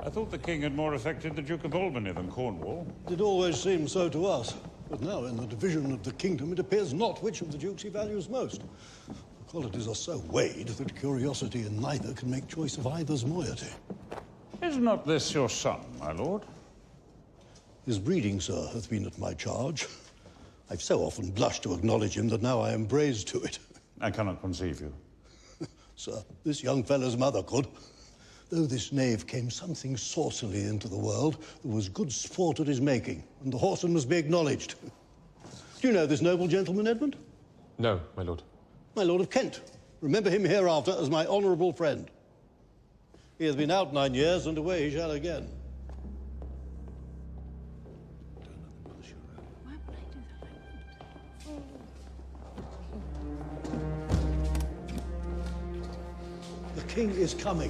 I thought the king had more affected the Duke of Albany than Cornwall. It always seemed so to us. But now, in the division of the kingdom, it appears not which of the dukes he values most. The qualities are so weighed that curiosity in neither can make choice of either's moiety. Is not this your son, my lord? His breeding, sir, hath been at my charge. I've so often blushed to acknowledge him that now I am brazen to it. I cannot conceive you. Sir, this young fellow's mother could. Though this knave came something saucily into the world, there was good sport at his making, and the whoreson must be acknowledged. Do you know this noble gentleman, Edmund? No, my lord. My lord of Kent. Remember him hereafter as my honourable friend. He hath been out 9 years, and away he shall again. The king is coming.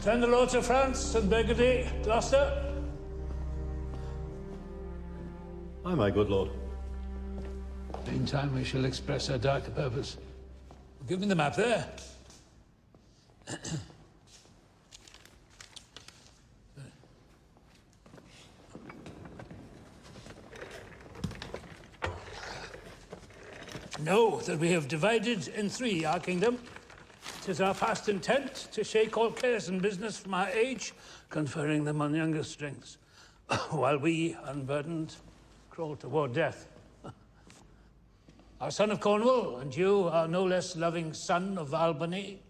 Turn the lords of France and Burgundy, Gloucester. Aye, my good lord. Meantime, we shall express our darker purpose. Give me the map there. Know that we have divided in three our kingdom. 'Tis our past intent to shake all cares and business from our age, conferring them on younger strengths, while we, unburdened, crawl toward death. Our son of Cornwall, and you, our no less loving son of Albany,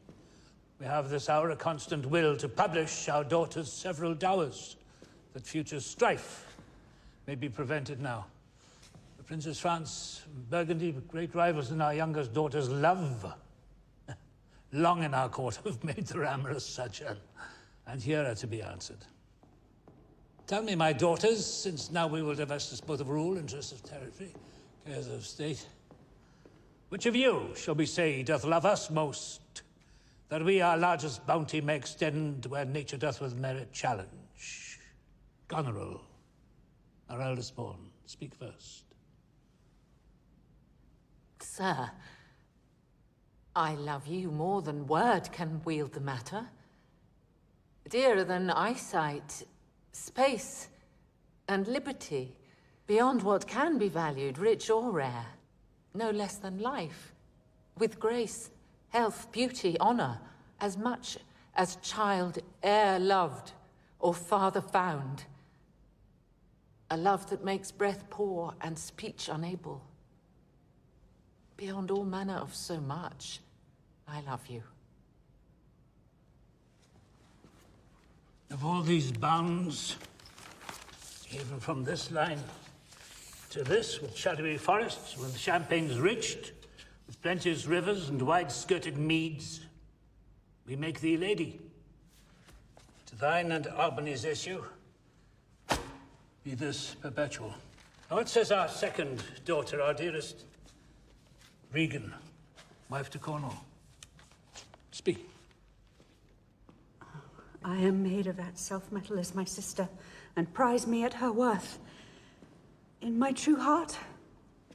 we have this hour a constant will to publish our daughter's several dowers, that future strife may be prevented now. The Princes France and Burgundy, great rivals in our youngest daughter's love, long in our court have made their amorous sojourn, and here are to be answered. Tell me, my daughters, since now we will divest us both of rule, interests of territory, cares of state, which of you shall we say doth love us most, that we our largest bounty may extend where nature doth with merit challenge? Goneril, our eldest born, speak first. Sir, I love you more than word can wield the matter. Dearer than eyesight, space, and liberty, beyond what can be valued, rich or rare. No less than life, with grace, health, beauty, honor, as much as child e'er loved or father found. A love that makes breath poor and speech unable. Beyond all manner of so much, I love you. Of all these bounds, even from this line to this, with shadowy forests, with champagnes rich, with plenteous rivers and wide-skirted meads, we make thee lady. To thine and Albany's issue, be this perpetual. Now what says our second daughter, our dearest Regan, wife to Cornwall? Speak. I am made of that self-metal as my sister, and prize me at her worth. In my true heart,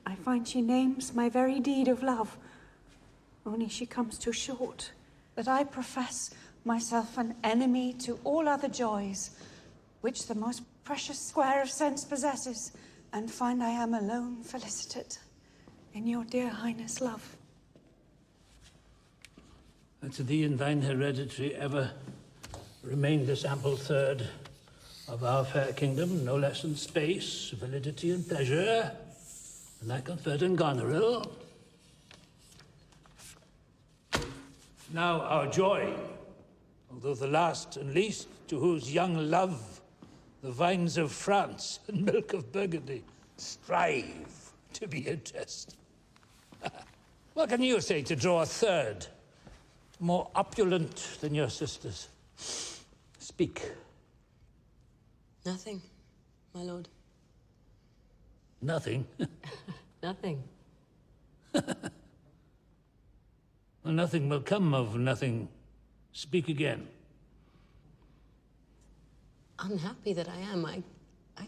I find she names my very deed of love. Only she comes too short, that I profess myself an enemy to all other joys, which the most precious square of sense possesses, and find I am alone felicitate in your dear highness' love. And to thee and thine hereditary ever remain this ample third of our fair kingdom, no less in space, validity, and pleasure, than I conferred in Goneril. Now our joy, although the last and least, to whose young love the vines of France and milk of Burgundy strive to be interest. What can you say to draw a third, more opulent than your sisters? Speak. Nothing, my lord. Nothing? Nothing. Well, nothing will come of nothing. Speak again. Unhappy that I am, I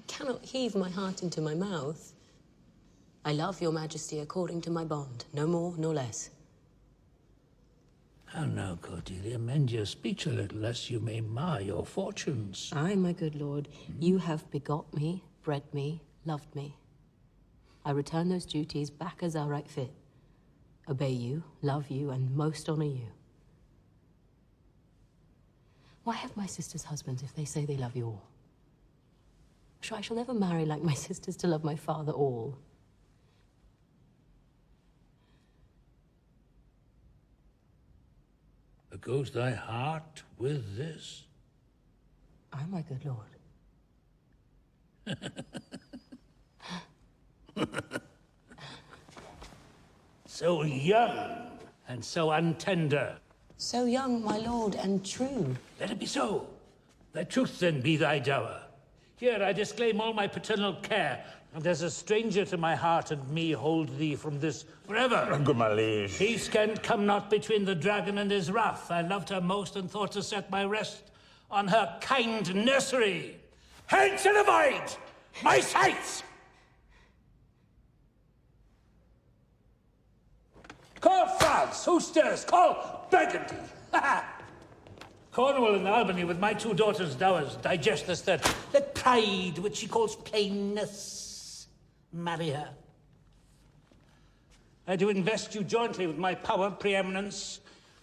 cannot heave my heart into my mouth. I love your majesty according to my bond, no more nor less. How now, Cordelia, mend your speech a little, lest you may mar your fortunes. Aye, my good lord, you have begot me, bred me, loved me. I return those duties back as our right fit. Obey you, love you, and most honor you. Why have my sisters husbands if they say they love you all? Sure, I shall never marry like my sisters to love my father all. Goes thy heart with this? Aye, my good lord. So young and so untender. So young, my lord, and true. Let it be so. Thy truth then be thy dower. Here I disclaim all my paternal care, and as a stranger to my heart and me hold thee from this forever. Good my liege. Peace can come not between the dragon and his wrath. I loved her most and thought to set my rest on her kind nursery. Hence and avoid my sight! Call France, who stirs? Call Burgundy. Cornwall and Albany with my two daughters' dowers digest this that pride which she calls plainness. Marry her. I do invest you jointly with my power, preeminence,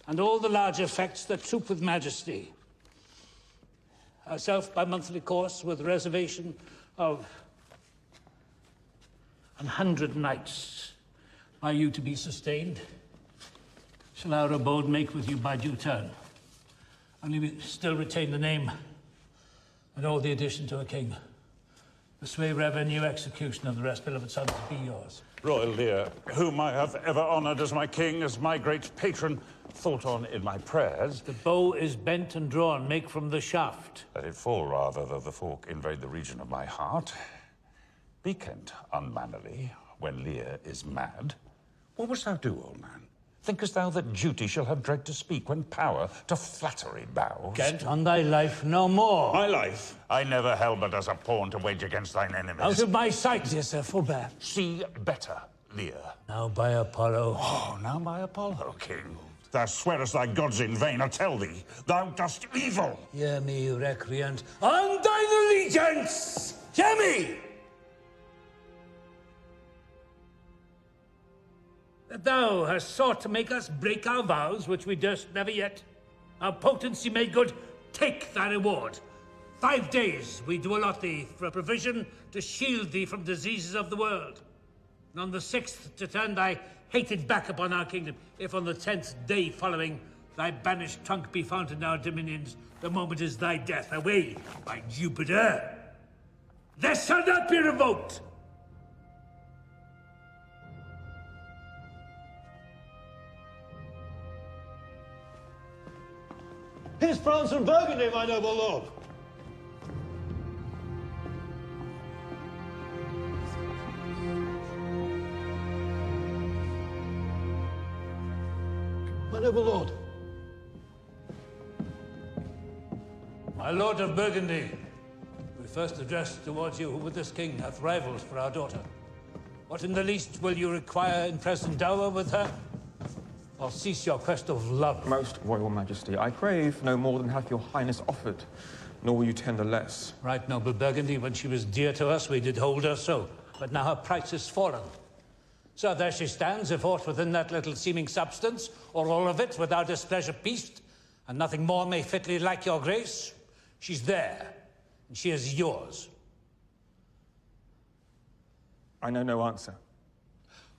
and all the large effects that troop with majesty. Herself by monthly course with reservation of 100 knights by you to be sustained. Shall our abode make with you by due turn. Only we still retain the name and all the addition to a king. The sway, revenue, execution of the rest, beloved sons, be yours. Royal Lear, whom I have ever honoured as my king, as my great patron, thought on in my prayers. The bow is bent and drawn, make from the shaft. Let it fall rather, though the fork invade the region of my heart. Be Kent unmannerly when Lear is mad. What wouldst thou do, old man? Thinkest thou that duty shall have dread to speak when power to flattery bows? Kent, on thy life no more. My life I never held but as a pawn to wage against thine enemies. Out of my sight, dear sir, forbear. See better, Lear. Now by Apollo. Oh, now by Apollo, king. Thou swearest thy gods in vain, I tell thee, thou dost evil. Hear me, recreant, on thine allegiance! Hear me! That thou hast sought to make us break our vows, which we durst never yet. Our potency made good, take thy reward. 5 days we do allot thee for a provision to shield thee from diseases of the world. And on the 6th to turn thy hated back upon our kingdom, if on the 10th day following thy banished trunk be found in our dominions, the moment is thy death. Away, by Jupiter! This shall not be revoked! Here's France and Burgundy, my noble lord. My noble lord. My lord of Burgundy, we first address towards you who with this king hath rivals for our daughter. What in the least will you require in present dower with her? Or cease your quest of love? Most royal majesty, I crave no more than hath your highness offered, nor will you tender less. Right, noble Burgundy, when she was dear to us, we did hold her so. But now her price is fallen. So there she stands, if aught within that little seeming substance, or all of it, with our displeasure pieced, and nothing more may fitly like your grace. She's there, and she is yours. I know no answer.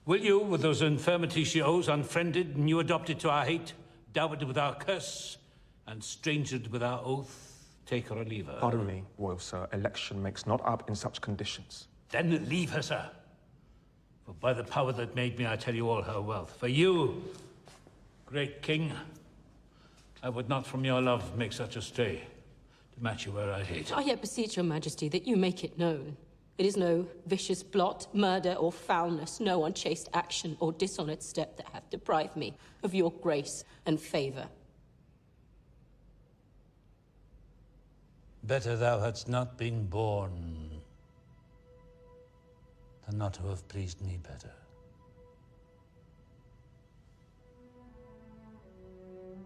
Will you, with those infirmities she owes, unfriended, new adopted to our hate, dowered with our curse, and strangered with our oath, take her or leave her? Pardon me, royal sir, election makes not up in such conditions. Then leave her, sir. For by the power that made me, I tell you all her wealth. For you, great king, I would not from your love make such a stray, to match you where I hate. I yet beseech your majesty that you make it known. It is no vicious blot, murder or foulness, no unchaste action or dishonoured step that hath deprived me of your grace and favour. Better thou hadst not been born than not to have pleased me better.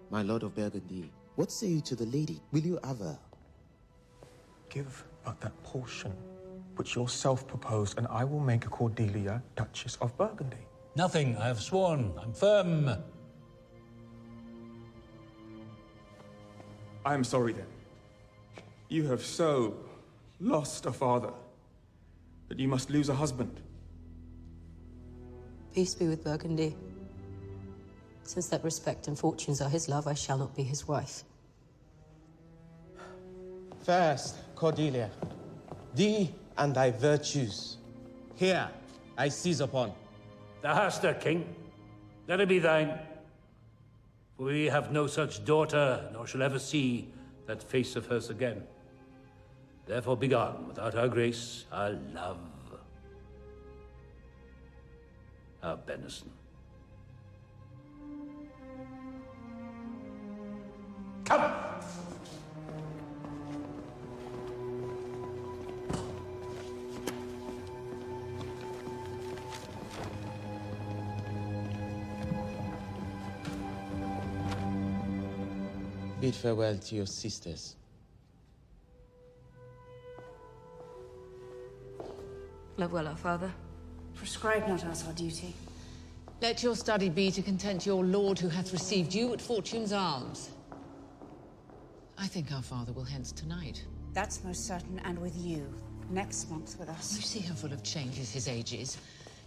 My lord of Burgundy, what say you to the lady? Will you have her? Give but that portion which yourself proposed, and I will make Cordelia Duchess of Burgundy. Nothing, I have sworn. I'm firm. I am sorry then. You have so lost a father that you must lose a husband. Peace be with Burgundy. Since that respect and fortunes are his love, I shall not be his wife. First, Cordelia, thee and thy virtues. Here, I seize upon. Thou hast her, king. Let her be thine. For we have no such daughter, nor shall ever see that face of hers again. Therefore begone without our grace, our love, our benison. Come! Bid farewell to your sisters. Love well our father. Prescribe not us our duty. Let your study be to content your lord who hath received you at Fortune's arms. I think our father will hence tonight. That's most certain, and with you. Next month with us. You see how full of changes his age is.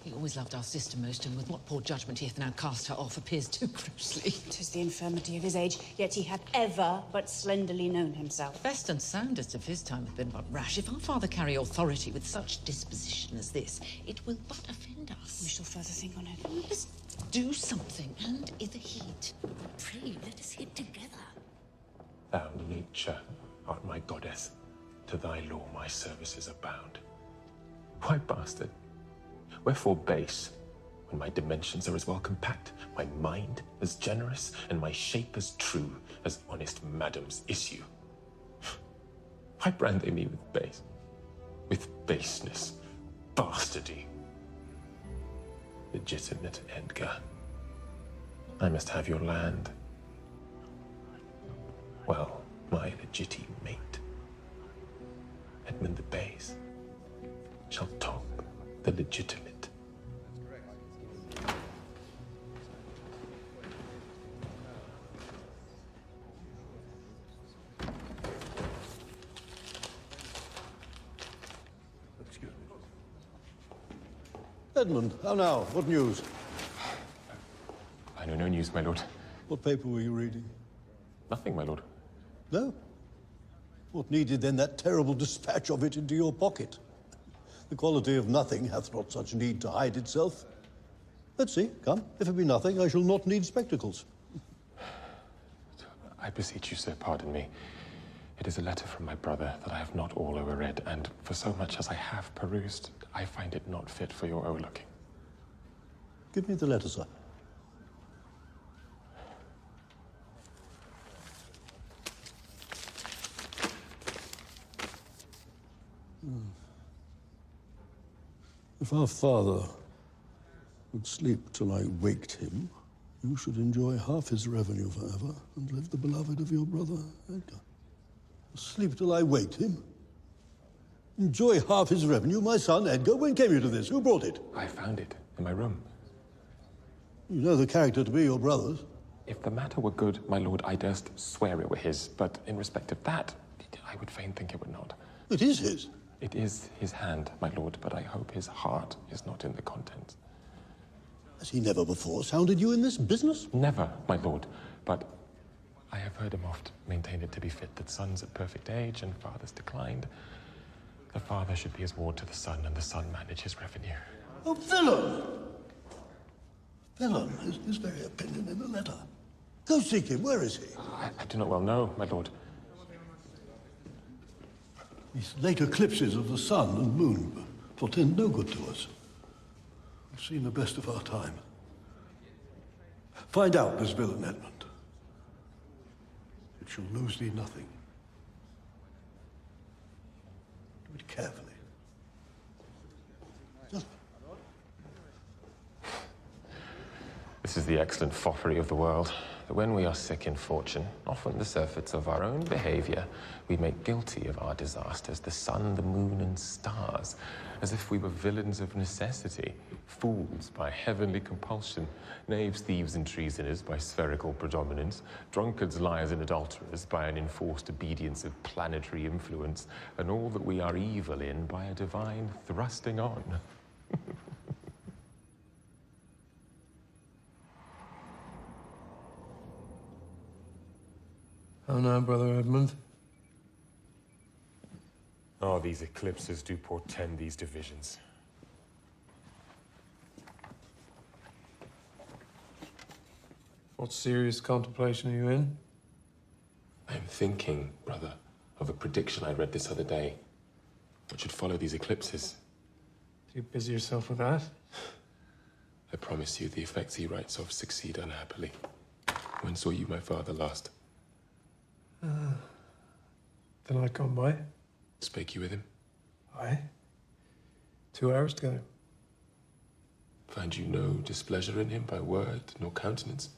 He always loved our sister most, and with what poor judgment he hath now cast her off appears too grossly. 'Tis the infirmity of his age, yet he hath ever but slenderly known himself. Best and soundest of his time have been but rash. If our father carry authority with such disposition as this, it will but offend us. We shall further think on it. Let's do something, and i' the heat. Pray, let us hit together. Thou, nature, art my goddess. To thy law my services are bound. Why, bastard? Wherefore base, when my dimensions are as well compact, my mind as generous, and my shape as true as honest madam's issue? Why brand they me with base? With baseness, bastardy? Legitimate Edgar, I must have your land. Well, my legitimate Edmund the Base shall top the legitimate. Excuse me. Edmund, how now? What news? I know no news, my lord. What paper were you reading? Nothing, my lord. No? What needed then that terrible dispatch of it into your pocket? The quality of nothing hath not such need to hide itself. Let's see, come. If it be nothing, I shall not need spectacles. I beseech you, sir, pardon me. It is a letter from my brother that I have not all overread, and for so much as I have perused, I find it not fit for your overlooking. Give me the letter, sir. If our father would sleep till I waked him, you should enjoy half his revenue forever and live the beloved of your brother, Edgar. Sleep till I waked him? Enjoy half his revenue, my son, Edgar? When came you to this? Who brought it? I found it in my room. You know the character to be your brother's. If the matter were good, my lord, I durst swear it were his, but in respect of that, I would fain think it were not. It is his. It is his hand, my lord, but I hope his heart is not in the contents. Has he never before sounded you in this business? Never, my lord, but I have heard him oft maintain it to be fit that sons at perfect age and fathers declined. The father should be his ward to the son, and the son manage his revenue. Oh, villain! Villain, his very opinion in the letter. Go seek him. Where is he? I do not well know, my lord. These late eclipses of the sun and moon portend no good to us. We've seen the best of our time. Find out this villain, Edmund. It shall lose thee nothing. Do it carefully. This is the excellent foppery of the world, that when we are sick in fortune, often the surfeits of our own behavior, we make guilty of our disasters the sun, the moon, and stars, as if we were villains of necessity, fools by heavenly compulsion, knaves, thieves, and treasoners by spherical predominance, drunkards, liars, and adulterers by an enforced obedience of planetary influence, and all that we are evil in by a divine thrusting on. How now, Brother Edmund? Oh, these eclipses do portend these divisions. What serious contemplation are you in? I'm thinking, brother, of a prediction I read this other day. What should follow these eclipses? Do you busy yourself with that? I promise you the effects he writes of succeed unhappily. When saw you my father last? The night gone by? Spake you with him? Aye. 2 hours ago. Find you no displeasure in him by word nor countenance?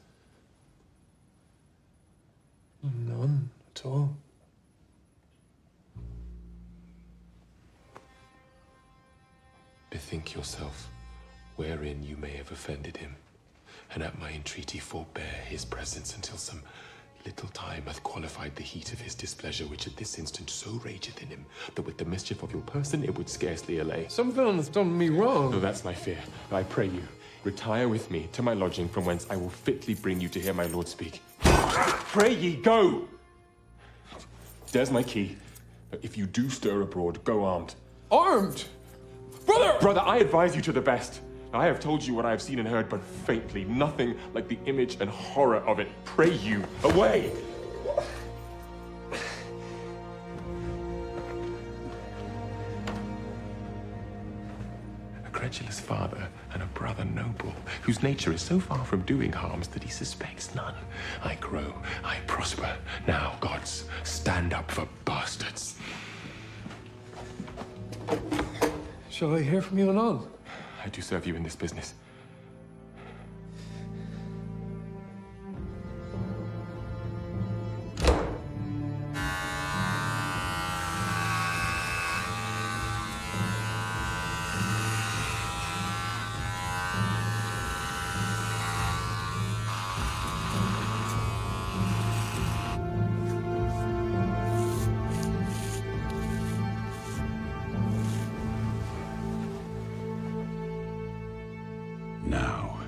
None at all. Bethink yourself wherein you may have offended him, and at my entreaty forbear his presence until some little time hath qualified the heat of his displeasure, which at this instant so rageth in him, that with the mischief of your person it would scarcely allay. Some villain has done me wrong. No, that's my fear. I pray you, retire with me to my lodging, from whence I will fitly bring you to hear my lord speak. Pray ye, go! There's my key. If you do stir abroad, go armed. Armed? Brother! Brother, I advise you to the best. I have told you what I have seen and heard, but faintly, nothing like the image and horror of it. Pray you, away! A credulous father and a brother noble, whose nature is so far from doing harms that he suspects none. I grow, I prosper. Now, gods, stand up for bastards. Shall I hear from you anon? I do serve you in this business. Now,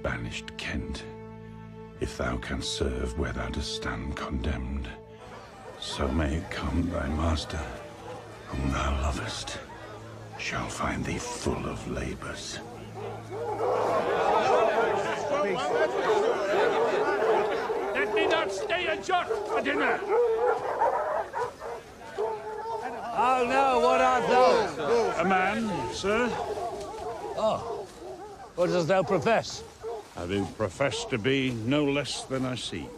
banished Kent, if thou canst serve where thou dost stand condemned, so may it come thy master, whom thou lovest, shall find thee full of labours. Let me not stay a jot for dinner. How now, what art thou? A man, sir. Oh. What dost thou profess? I do profess to be no less than I seem.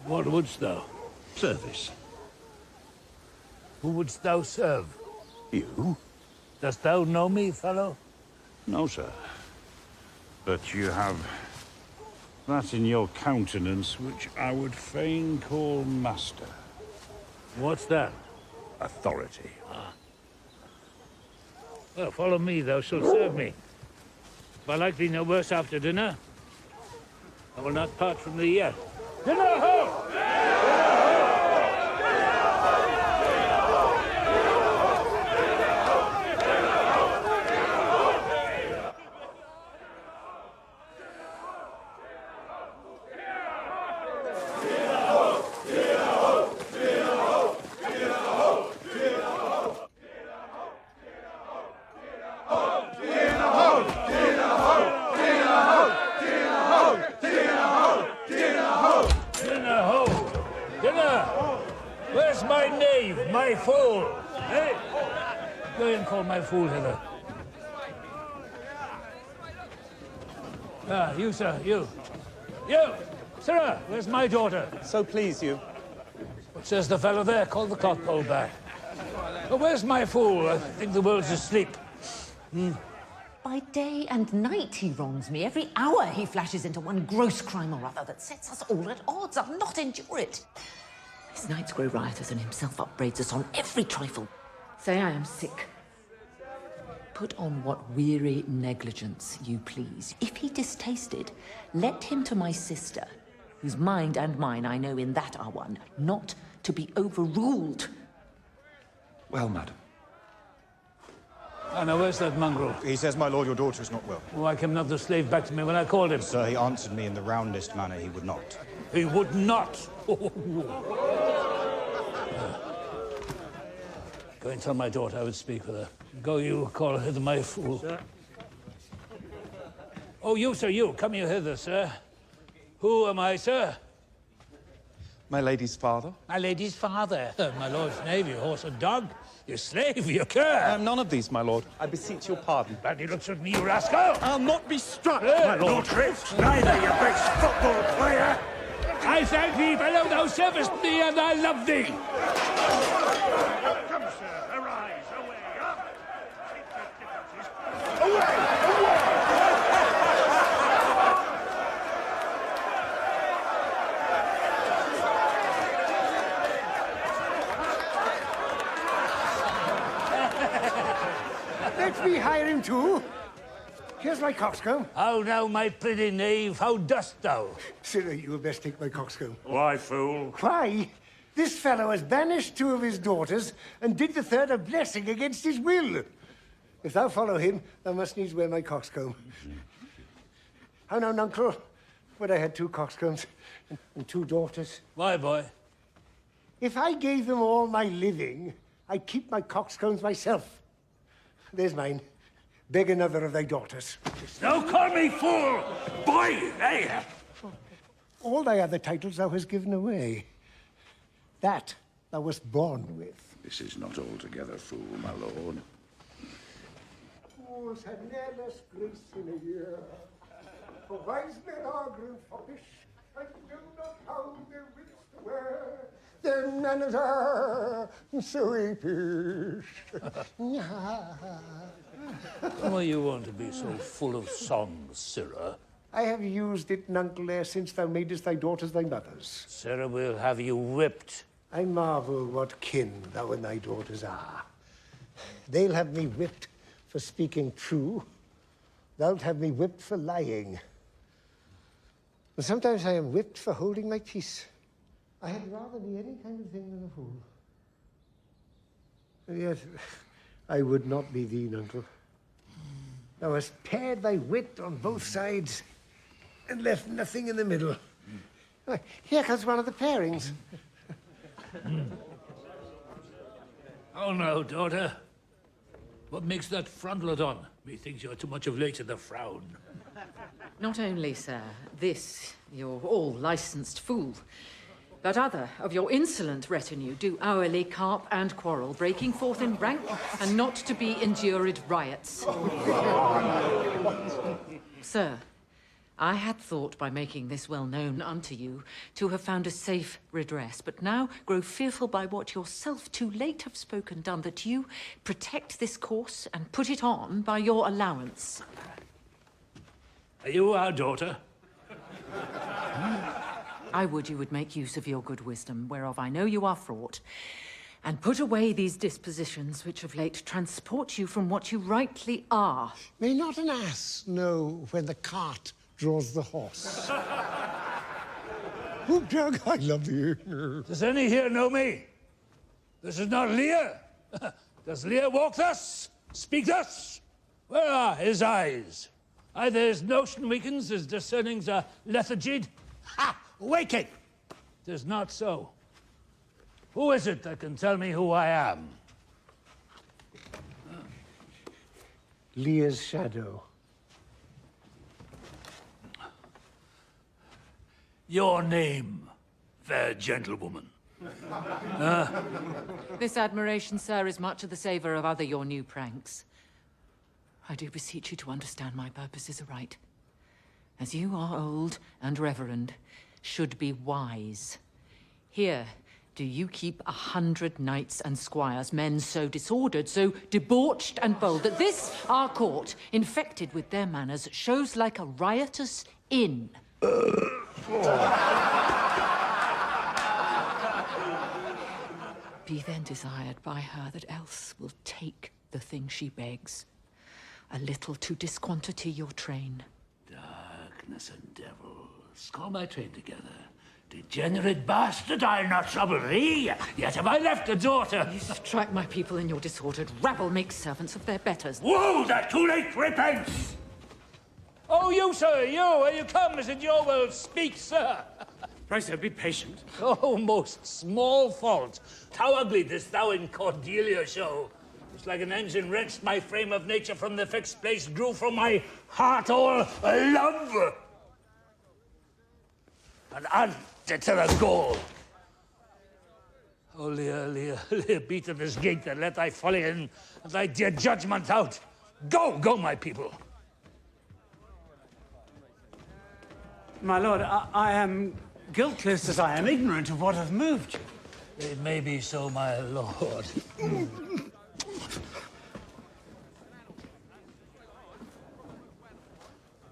What wouldst thou? Service. Who wouldst thou serve? You? Dost thou know me, fellow? No, sir. But you have that in your countenance which I would fain call master. What's that? Authority. Well, follow me, thou shalt serve me. If I like thee no worse after dinner, I will not part from thee yet. Dinner ho! Go and call my fool hither. Ah, you, sir, you. You! Sirrah, where's my daughter? So please you. What says the fellow there? Call the cock-pole back. Oh, where's my fool? I think the world's asleep. By day and night he wrongs me. Every hour he flashes into one gross crime or other that sets us all at odds. I'll not endure it. His nights grow riotous and himself upbraids us on every trifle. Say I am sick. Put on what weary negligence you please. If he distasted, let him to my sister, whose mind and mine I know in that are one, not to be overruled. Well, madam. Oh, now, where's that mongrel? He says, my lord, your daughter is not well. Why came not the slave back to me when I called him? Sir, he answered me in the roundest manner he would not. He would not? Go and tell my daughter I would speak with her. Go you, call hither my fool. Sir. Oh, you, sir, you. Come you hither, sir. Who am I, sir? My lady's father? My lady's father. My lord's knave, you horse and dog. You slave, you cur. I am none of these, my lord. I beseech your pardon. Badly looks at me, you rascal. I'll not be struck, my lord. No drift, neither, you big football player. I thank thee, fellow, thou servest me, and I love thee. Come, sir, arise, away, up. Take your differences. Away! Let me hire him too. Here's my coxcomb. How now, my pretty knave, how dost thou? Sirrah, you had best take my coxcomb. Why, fool? Why? This fellow has banished 2 of his daughters and did the 3rd a blessing against his will. If thou follow him, thou must needs wear my coxcomb. How now, nuncle? But I had 2 coxcombs and 2 daughters. Why, boy? If I gave them all my living, I'd keep my coxcombs myself. There's mine. Beg another of thy daughters. Don't call me fool, boy, hey! All thy other titles thou hast given away. That thou wast born with. This is not altogether fool, my lord. Fools have ne'er less grace in a year. For wise men are grown foppish, and do not hold their wits to wear. Their manners are so apish. Why you want to be so full of songs, sirrah? I have used it, nuncle, e'er since thou madest thy daughters thy mothers. Sirrah will have you whipped. I marvel what kin thou and thy daughters are. They'll have me whipped for speaking true. Thou'lt have me whipped for lying. And sometimes I am whipped for holding my peace. I had rather be any kind of thing than a fool. And yet, I would not be thee, nuncle. Thou hast pared thy wit on both sides and left nothing in the middle. Here comes one of the pairings. Oh, no, daughter. What makes that frontlet on? Methinks you're too much of late in the frown. Not only, sir, this, your all-licensed fool, but other of your insolent retinue do hourly carp and quarrel, breaking forth in rank and not to be endured riots. Sir, I had thought by making this well known unto you to have found a safe redress, but now grow fearful by what yourself too late have spoken done, that you protect this course and put it on by your allowance. Are you our daughter? I would you would make use of your good wisdom, whereof I know you are fraught, and put away these dispositions which of late transport you from what you rightly are. May not an ass know when the cart draws the horse? Oh, Doug, I love you. Does any here know me? This is not Lear. Does Lear walk thus? Speak thus? Where are his eyes? Either his notion weakens, his discernings are lethargied. Ha! Waking! 'Tis not so. Who is it that can tell me who I am? Lear's shadow. Your name, fair gentlewoman. This admiration, sir, is much of the savour of other your new pranks. I do beseech you to understand my purposes aright. As you are old and reverend, should be wise. Here do you keep 100 knights and squires, men so disordered, so debauched and bold, that this, our court, infected with their manners, shows like a riotous inn. Be then desired by her that else will take the thing she begs, a little to disquantity your train. Darkness and devils, call my train together. Degenerate bastard, I'll not trouble thee, yet have I left a daughter. You strike my people in your disordered rabble, make servants of their betters. Whoa, that too late repents! Oh, you, sir, you, are you come? Is it your will? Speak, sir. Pray, sir, be patient. Oh, most small fault. How ugly didst thou in Cordelia show. It's like an engine wrenched my frame of nature from the fixed place, drew from my heart all love. And added to the goal. Oh, Lear, Lear, Lear, beat at this gate and let thy folly in, and thy dear judgment out. Go, go, my people. My lord, I am guiltless as I am ignorant of what hath moved you. It may be so, my lord.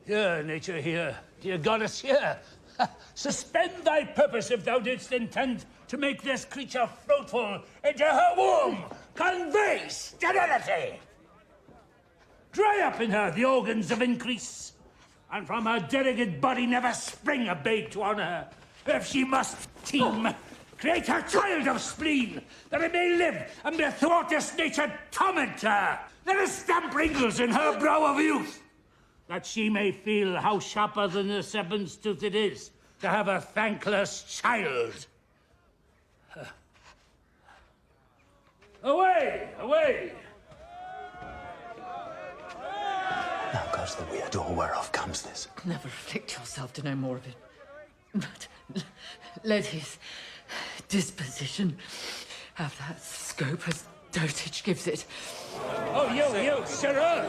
Here, nature, here. Dear goddess, here. Suspend thy purpose if thou didst intend to make this creature fruitful into her womb. Convey sterility. Dry up in her the organs of increase, and from her delicate body never spring a babe to honor her. If she must teem, create her child of spleen, that it may live and may thwart this nature torment her. Let us stamp wrinkles in her brow of youth, that she may feel how sharper than a serpent's tooth it is to have a thankless child. Away, away! Now goes the weird door whereof comes this. Never afflict yourself to know more of it. But let his disposition have that scope as dotage gives it. Oh, you, sirrah!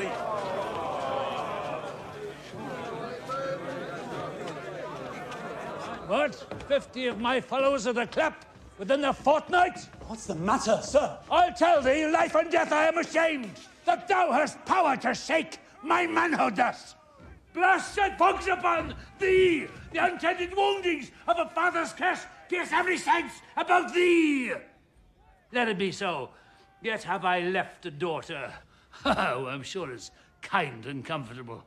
What? 50 of my fellows at a clap within a fortnight? What's the matter, sir? I'll tell thee, life and death, I am ashamed that thou hast power to shake my manhood thus. Blasted fogs upon thee! The untended woundings of a father's curse pierce every sense about thee! Let it be so. Yet have I left a daughter. Oh, I'm sure it's kind and comfortable.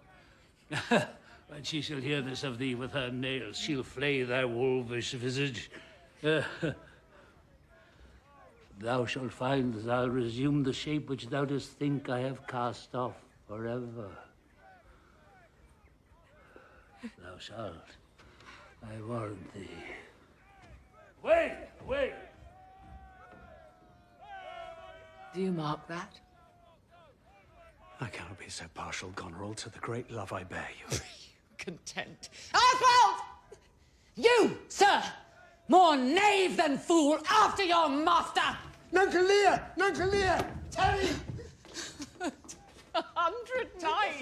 When she shall hear this of thee with her nails, she'll flay thy wolvish visage. Thou shalt find that I'll resume the shape which thou dost think I have cast off forever. Thou shalt, I warrant thee. Wait, wait! Do you mark that? I cannot be so partial, Goneril, to the great love I bear you. Content. Oswald! You, sir! More knave than fool, after your master! None to Lear! None to Lear! Terry! 100 knights!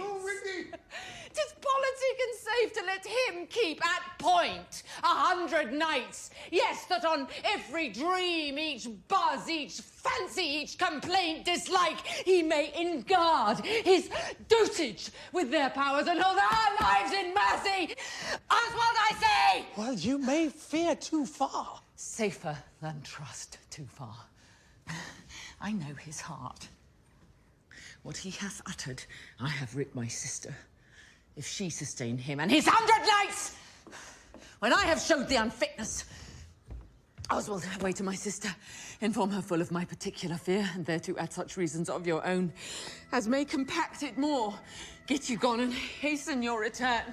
'Tis politic and safe to let him keep at point 100 knights. Yes, that on every dream, each buzz, each fancy, each complaint, dislike, he may enguard his dotage with their powers and hold our lives in mercy. Oswald, I say! Well, you may fear too far. Safer than trust too far. I know his heart. What he hath uttered, I have writ my sister. If she sustain him and his 100 knights, when I have showed the unfitness, Oswald, away to my sister, inform her full of my particular fear, and thereto add such reasons of your own as may compact it more. Get you gone and hasten your return.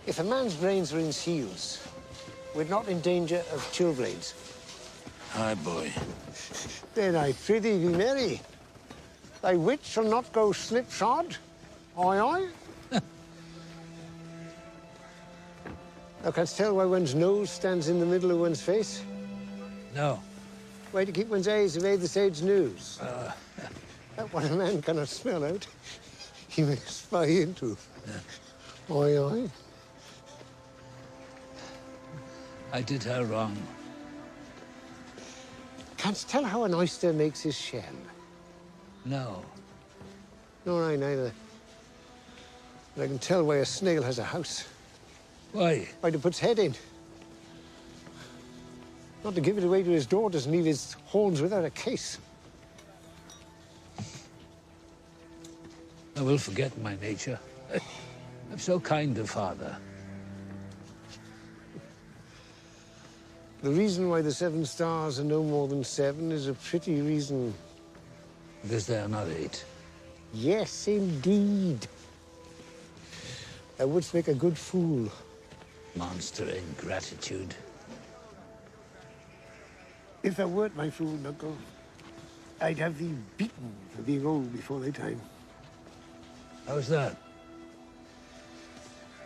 If a man's reins are in his heels, we're not in danger of chillblades. Aye, boy. Then I prithee be merry. Thy wit shall not go slipshod. Aye, aye. Thou canst tell why one's nose stands in the middle of one's face? No. Why to keep one's eyes away the side's news? That what a man cannot smell out, he may spy into. Oi, oi. I did her wrong. Canst tell how an oyster makes his shell? No. Nor I neither. But I can tell why a snail has a house. Why? Why to put its head in. Not to give it away to his daughters and leave his horns without a case. I will forget my nature. I'm so kind a father. The reason why the 7 stars are no more than 7 is a pretty reason. Because they are not 8. Yes, indeed. Thou wouldst make a good fool. Monster ingratitude. If thou wert my fool, Knuckle, I'd have thee beaten for being old before thy time. How's that?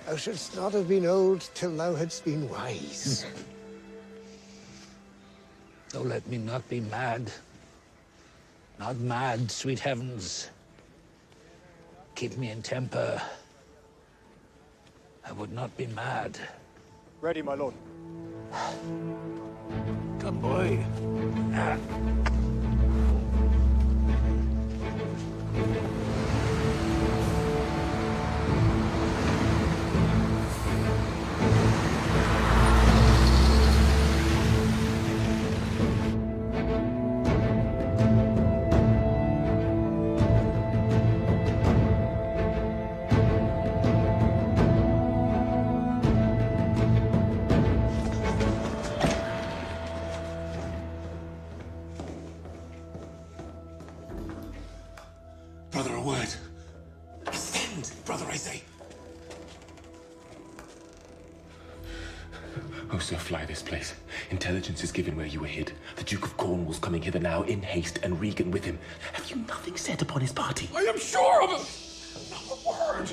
Thou shouldst not have been old till thou hadst been wise. Oh, let me not be mad. Not mad, sweet heavens. Keep me in temper. I would not be mad. Ready, my lord. Come, boy. Brother, a word. Ascend, brother, I say. Oh, sir, fly this place. Intelligence is given where you were hid. The Duke of Cornwall's coming hither now in haste, and Regan with him. Have you nothing said upon his party? I am sure of it! Not a word!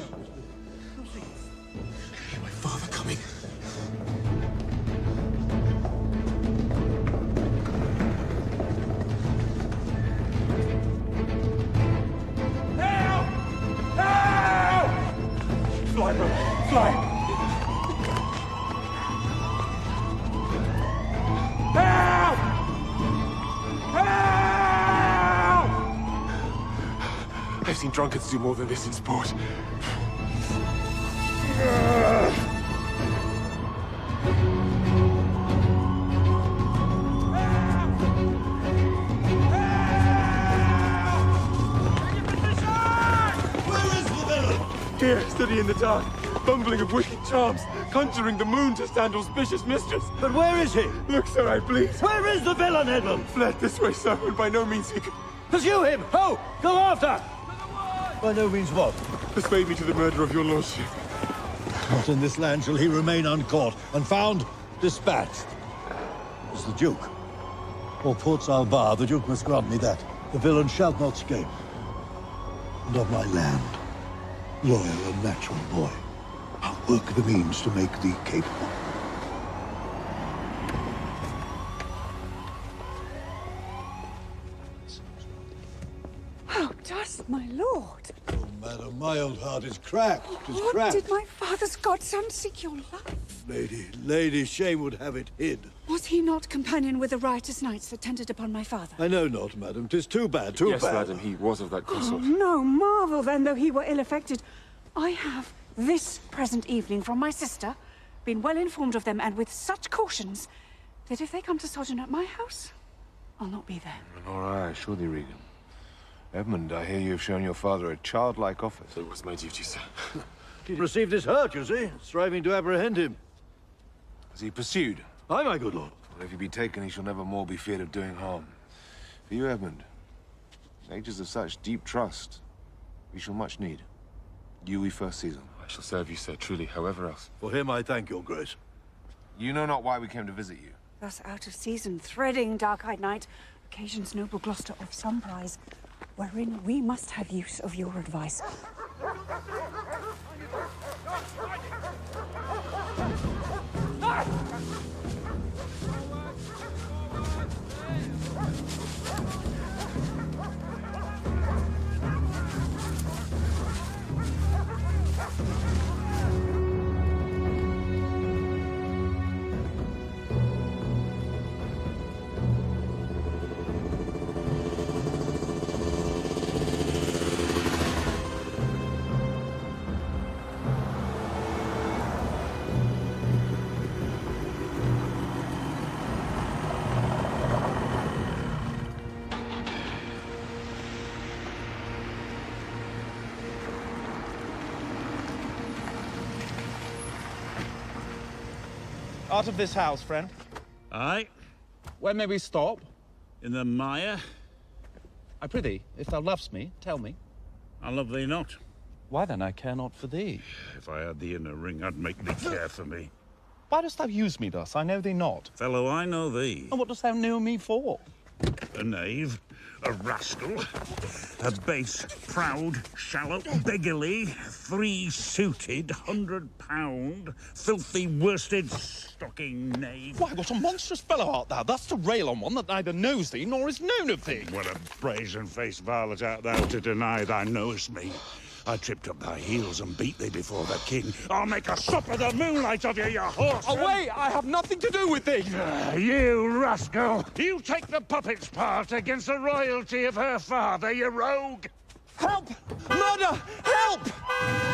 Hear my father coming. Fly, brother, fly! Help! Help! I've seen drunkards do more than this in sport. Here, study in the dark, bumbling of wicked charms, conjuring the moon to stand auspicious mistress. But where is he? Look, sir, I plead. Where is the villain, Edmund? Fled this way, sir, and by no means he could... Pursue him! Ho! Go after! By no means what? Persuade me to the murder of your lordship. Not in this land shall he remain uncaught, and found, dispatched. As the Duke. Or Port Salvar, the Duke must grant me that. The villain shall not escape. And of my land, loyal and natural boy, I'll work the means to make thee capable. How does my lord? Oh, madam, my old heart is cracked. It is What cracked. did my father's godson seek your life? Lady, shame would have it hid. Was he not companion with the riotous knights that tended upon my father? I know not, madam. 'Tis too bad, too bad. Yes, madam, he was of that Oh, consort. no marvel then, though he were ill-affected. I have, this present evening, from my sister, been well informed of them, and with such cautions, that if they come to sojourn at my house, I'll not be there. Nor I, assure thee, Regan. Edmund, I hear you have shown your father a childlike office. So it was my duty, sir. He received his hurt, you see, striving to apprehend him. Is he pursued? Aye, my good lord. Well, if he be taken, he shall never more be feared of doing harm. For you, Edmund, natures of such deep trust, we shall much need. You we first seize on. I shall serve you, sir, truly, however else. For him I thank your grace. You know not why we came to visit you. Thus out of season, threading dark-eyed night, occasions noble Gloucester of some prize, wherein we must have use of your advice. Out of this house, friend. Aye. Where may we stop? In the mire. I prithee, if thou lovest me, tell me. I love thee not. Why then I care not for thee? If I had thee in a ring, I'd make thee care for me. Why dost thou use me thus? I know thee not. Fellow, I know thee. And what dost thou know me for? A knave, a rascal, a base, proud, shallow, beggarly, three-suited, £100, filthy, worsted, stocking knave. Why, what a monstrous fellow art thou, thus to rail on one that neither knows thee nor is known of thee. What a brazen-faced varlet art thou to deny thou knowest me. I tripped up thy heels and beat thee before the king. I'll make a sup of the moonlight of you, you horse! Away! I have nothing to do with thee! You rascal! You take the puppet's part against the royalty of her father, you rogue! Help! Murder! Help!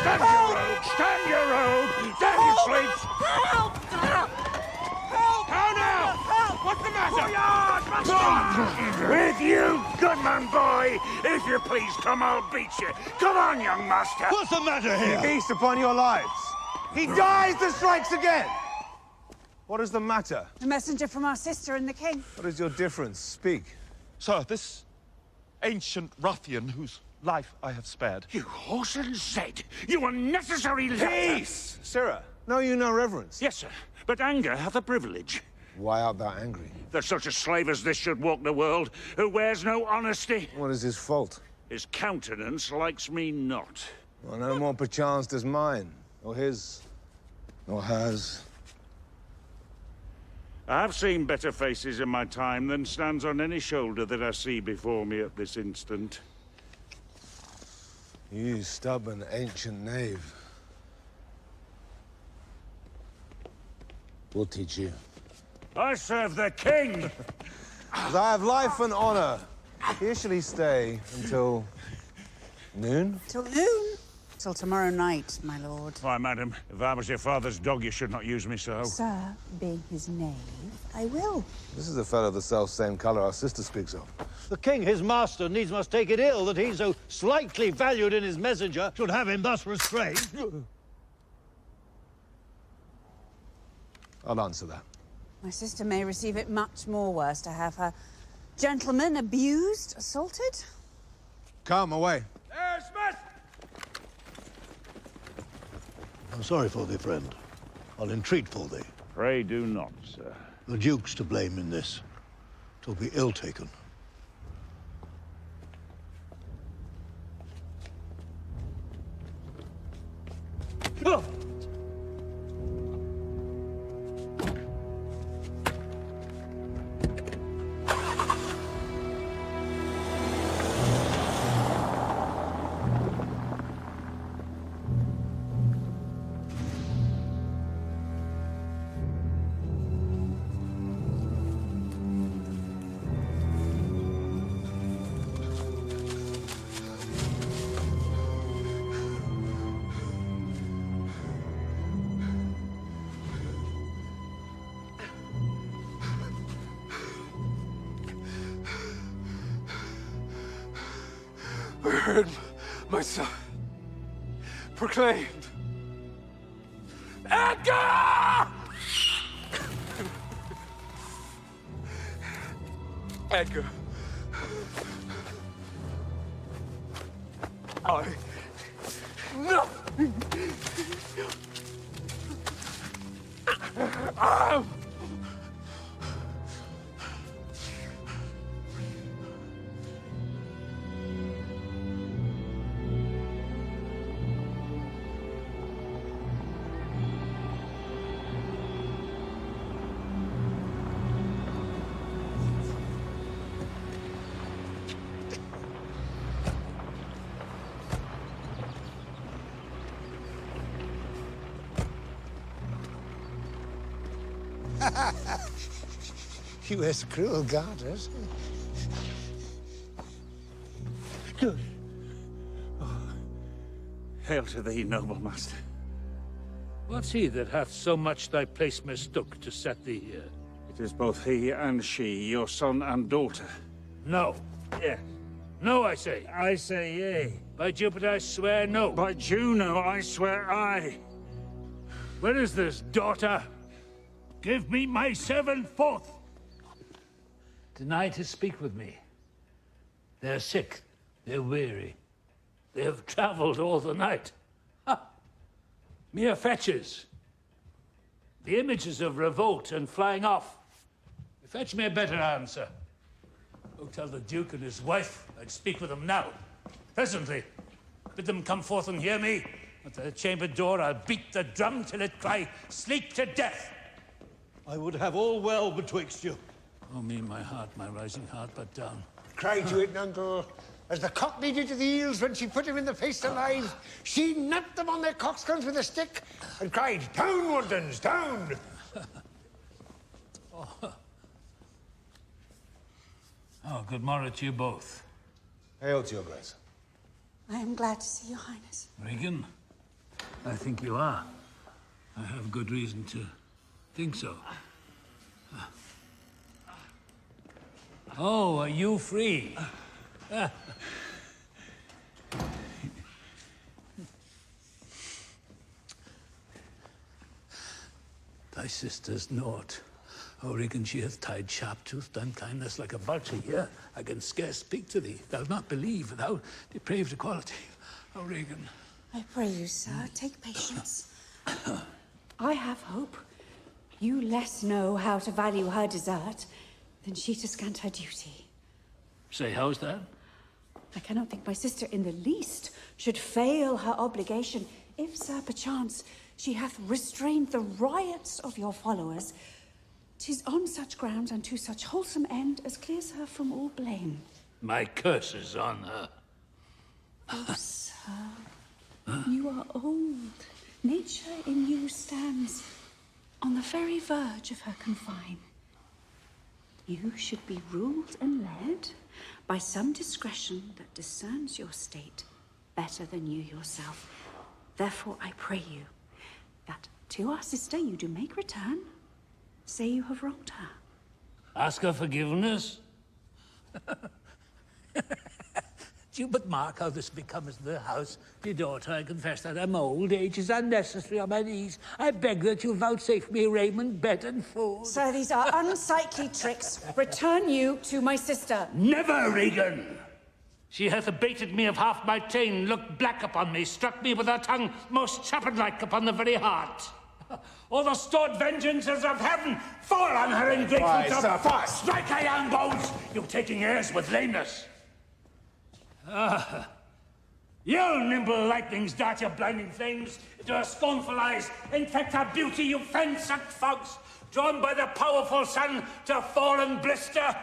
Stand, you rogue! Stand, you rogue! Down, you sleeps! Help! Help! How now? Help! What's the matter? With you, goodman boy! If you please come, I'll beat you. Come on, young master! What's the matter here? Feast upon your lives. He dies that strikes again! What is the matter? A messenger from our sister and the king. What is your difference? Speak. Sir, this ancient ruffian whose life I have spared. You horse and zed! You unnecessary leper! Peace! Sirrah, know you no reverence? Yes, sir, but anger hath a privilege. Why art thou angry? That such a slave as this should walk the world, who wears no honesty. What is his fault? His countenance likes me not. Well, no more perchance does mine, or his, nor hers. I have seen better faces in my time than stands on any shoulder that I see before me at this instant. You stubborn ancient knave. We'll teach you. I serve the king! As I have life and honor, here shall he stay until noon? Till noon? Till tomorrow night, my lord. Why, madam, if I was your father's dog, you should not use me so. Sir, being his knave, I will. This is the fellow of the self-same color our sister speaks of. The king, his master, needs must take it ill that he, so slightly valued in his messenger, should have him thus restrained. I'll answer that. My sister may receive it much more worse to have her gentleman abused, assaulted. Come, away. There, Smith! I'm sorry for thee, friend. I'll entreat for thee. Pray do not, sir. The Duke's to blame in this. 'Twill be ill taken. Oh! I heard my son proclaimed. Edgar! Edgar. No. U.S. cruel garters. Good. Oh. Hail to thee, noble master. What's he that hath so much thy place mistook to set thee here? It is both he and she, your son and daughter. No. Yes. No, I say. I say yea. By Jupiter, I swear no. By Juno, I swear aye. Where is this daughter? Give me my servant forth. Deny to speak with me. They're sick. They're weary. They have traveled all the night. Ha! Mere fetches. The images of revolt and flying off. Fetch me a better answer. Go tell the Duke and his wife I'd speak with them now. Presently. Bid them come forth and hear me. At the chamber door I'll beat the drum till it cry, sleep to death. I would have all well betwixt you. Oh me, my heart, my rising heart, but down. Cry to it, Nuncle. As the cockney did to the eels when she put him in the face alive, she napped them on their coxcombs with a stick and cried, "Down, Wardens, down!" Oh, good morrow to you both. Hail to your grace. I am glad to see your highness. Regan, I think you are. I have good reason to think so. Oh, are you free? Thy sister's naught. O Regan, she hath tied sharp-toothed unkindness like a vulture here. I can scarce speak to thee. Thou'lt not believe thou depraved equality. O Regan. I pray you, sir, take patience. I have hope. You less know how to value her desert than she to scant her duty. Say, how's that? I cannot think my sister in the least should fail her obligation if, sir, perchance, she hath restrained the riots of your followers. 'Tis on such grounds and to such wholesome end as clears her from all blame. My curse is on her. Oh, sir, you are old. Nature in you stands on the very verge of her confine. You should be ruled and led by some discretion that discerns your state better than you yourself. Therefore, I pray you that to our sister you do make return. Say you have wronged her. Ask her forgiveness? Do you but mark how this becomes the house? Dear daughter, I confess that I'm old. Age is unnecessary on my knees. I beg that you vouchsafe me raiment, bed, and food. Sir, these are unsightly tricks. Return you to my sister. Never, Regan! She hath abated me of half my chain, looked black upon me, struck me with her tongue most serpent-like upon the very heart. All the stored vengeances of heaven fall on her ungrateful tongue. Strike her young bones, you taking airs with lameness. You nimble lightnings dart your blinding flames into her scornful eyes, infect her beauty, you fen-sucked fogs, drawn by the powerful sun to fall and blister.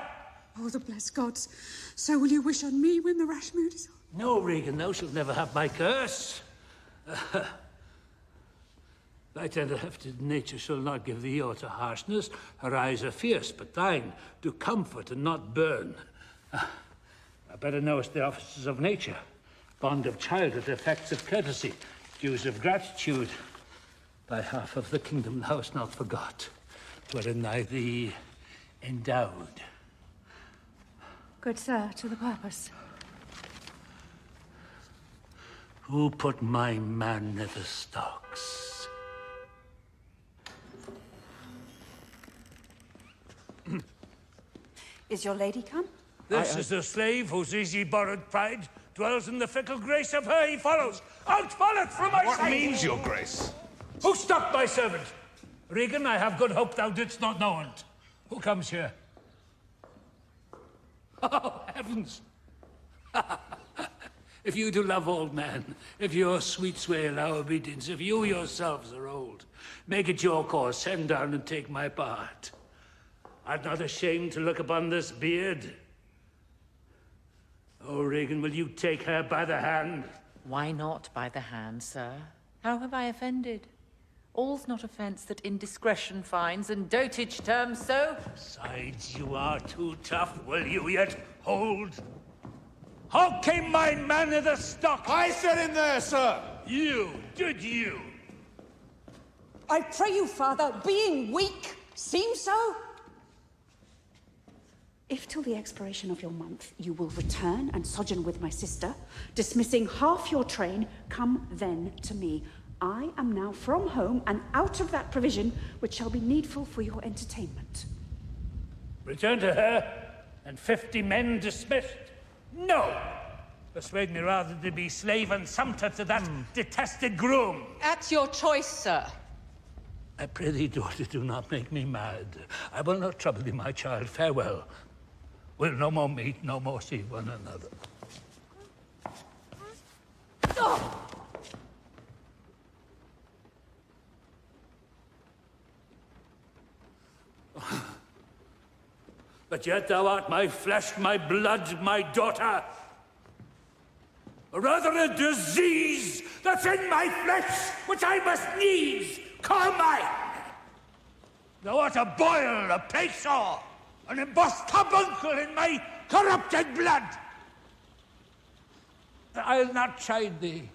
Oh, the blessed gods. So will you wish on me when the rash mood is on? No, Regan, thou shalt never have my curse. Thy tender-hefted nature shall not give thee aught to harshness. Her eyes are fierce, but thine do comfort and not burn. Thou better knowest the offices of nature, bond of childhood, effects of courtesy, dues of gratitude. Thy half of the kingdom thou hast not forgot, wherein I thee endowed. Good sir, to the purpose. Who put my man near the stocks? Is your lady come? This is the slave whose easy borrowed pride dwells in the fickle grace of her he follows. Out falleth from my sight! What means your grace? Who stopped my servant? Regan, I have good hope thou didst not know it. Who comes here? Oh, heavens! If you do love old man, if your sweet sway allow obedience, if you yourselves are old, make it your cause, send down and take my part. Art not ashamed to look upon this beard? Oh, Regan, will you take her by the hand? Why not by the hand, sir? How have I offended? All's not offence that indiscretion finds, and dotage terms so. Besides, you are too tough. Will you yet hold? How came my man in the stock? I set him there, sir! You, did you? I pray you, father, being weak, seem so? If till the expiration of your month you will return and sojourn with my sister, dismissing half your train, come then to me. I am now from home and out of that provision which shall be needful for your entertainment. Return to her, and 50 men dismissed? No! Persuade me rather to be slave and sumpter to that detested groom. At your choice, sir. I pray thee, daughter, do not make me mad. I will not trouble thee, my child. Farewell. We'll no more meet, no more see one another. Oh! But yet thou art my flesh, my blood, my daughter. Or rather a disease that's in my flesh, which I must needs call mine. Thou art a boil, a peso, an embossed carbuncle in my corrupted blood. I'll not chide thee.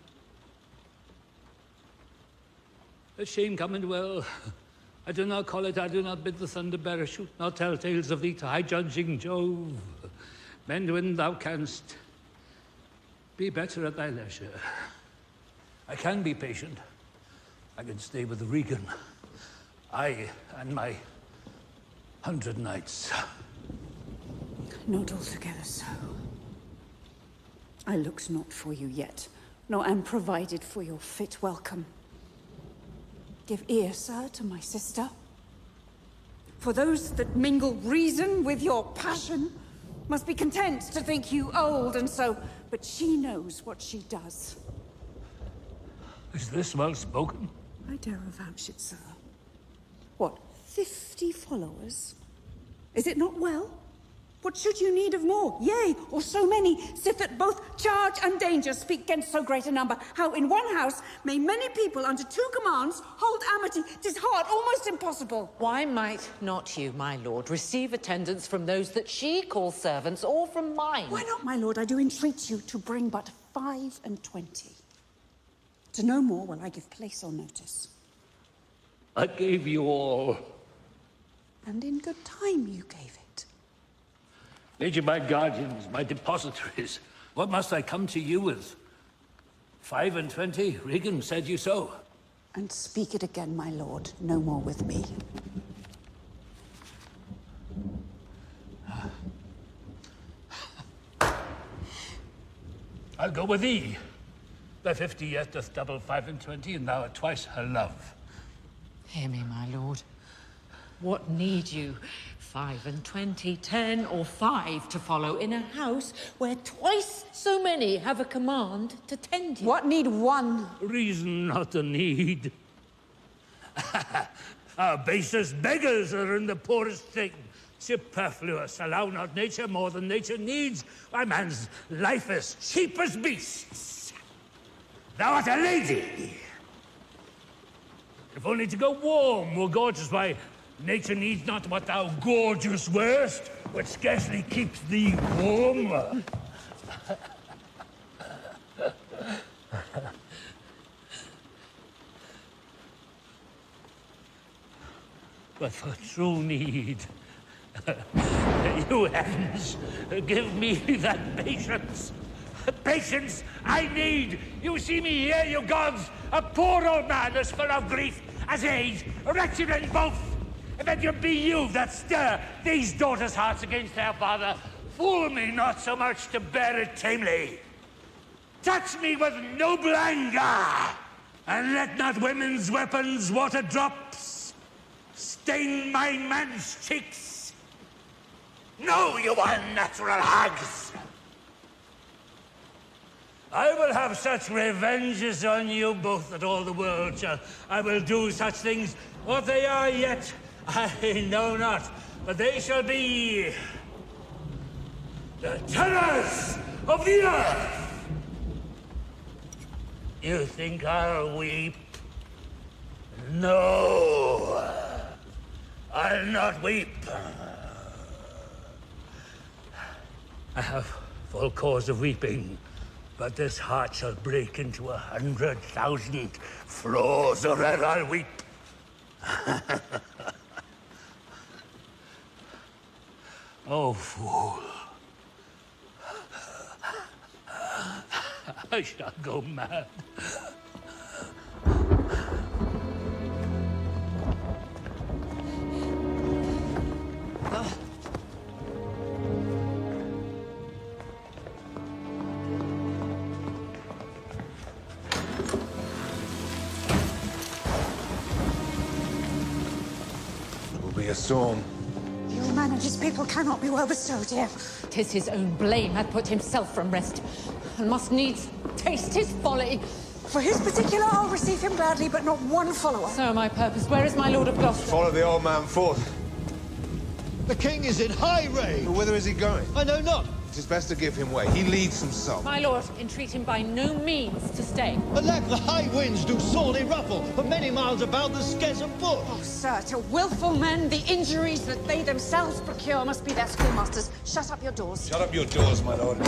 The shame come and well. I do not call it, I do not bid the thunder bearer shoot, nor tell tales of thee to high judging Jove. Mend when thou canst. Be better at thy leisure. I can be patient. I can stay with Regan. I and my 100 knights. Not altogether so. I looked not for you yet, nor am provided for your fit welcome. Give ear, sir, to my sister. For those that mingle reason with your passion must be content to think you old and so, but she knows what she does. Is this well spoken? I dare avouch it, sir. What, 50 followers? Is it not well? What should you need of more? Yea, or so many, sith that both charge and danger speak against so great a number. How in one house may many people under 2 commands hold amity? 'Tis hard, almost impossible. Why might not you, my lord, receive attendance from those that she calls servants, or from mine? Why not, my lord? I do entreat you to bring but 25. To no more will I give place or notice. I gave you all. And in good time you gave it. Lady, my guardians, my depositories, what must I come to you with? 25? Regan said you so. And speak it again, my lord, no more with me. I'll go with thee. Thy 50 yet doth double 25, and thou art twice her love. Hear me, my lord. What need you? 25, 10, or 5 to follow in a house where twice so many have a command to tend you? What need one? Reason, not the need. Our basest beggars are in the poorest thing. Superfluous, allow not nature more than nature needs. Why, man's life is cheap as beasts. Thou art a lady. If only to go warm or gorgeous, why, nature needs not what thou gorgeous wearest, which scarcely keeps thee warm. But for true need, you heavens, give me that patience. Patience I need. You see me here, you gods, a poor old man as full of grief as age, wretched in both. If it be you that stir these daughters' hearts against their father, fool me not so much to bear it tamely. Touch me with noble anger, and let not women's weapons, water drops, stain my man's cheeks. No, you unnatural hags! I will have such revenges on you both that all the world shall. I will do such things. What they are yet, I know not. But they shall be the terrors of the earth. You think I'll weep? No, I'll not weep. I have full cause of weeping. But this heart shall break into 100,000 flaws, or ere I'll weep. Oh, fool. I shall go mad. a storm. The old man and his people cannot be well bestowed here. 'Tis his own blame hath put himself from rest, and must needs taste his folly. For his particular, I'll receive him gladly, but not one follower. So my purpose. Where is my lord of Gloucester? Follow the old man forth. The king is in high rage. But whither is he going? I know not. It is best to give him way. He leads himself. My lord, entreat him by no means to stay. Alack, the high winds do sorely ruffle. For many miles about the scarce of foot. Oh, sir, to willful men, the injuries that they themselves procure must be their schoolmasters. Shut up your doors. Shut up your doors, my lord.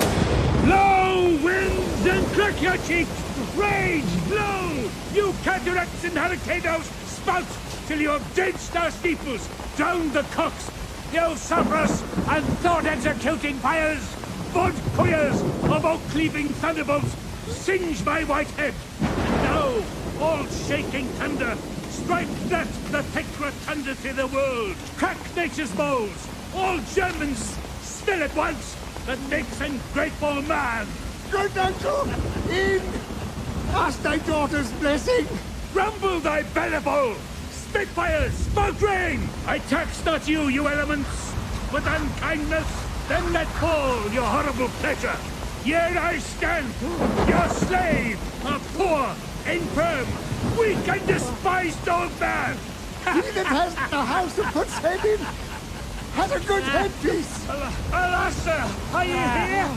Blow, winds, and crack your cheeks! Rage, blow! You cataracts and hurricanes, spout till you have drenched our steeples, drowned the cocks, you sufferers and thought-executing fires! Bud couriers of oak-cleaving thunderbolts, singe my white head! And now, all shaking thunder, strike that the thick rotundity of the world, crack nature's bowls, all Germans, still at once, that makes ungrateful man! Good uncle, in! Ask thy daughter's blessing! Rumble thy bellyful! Spitfires! Smoke rain! I tax not you, you elements! With unkindness, then let fall your horrible pleasure! Here I stand, your slave, a poor, infirm, weak and despised old man! He that has the house of puts head in has a good headpiece! Alas, sir, are you here?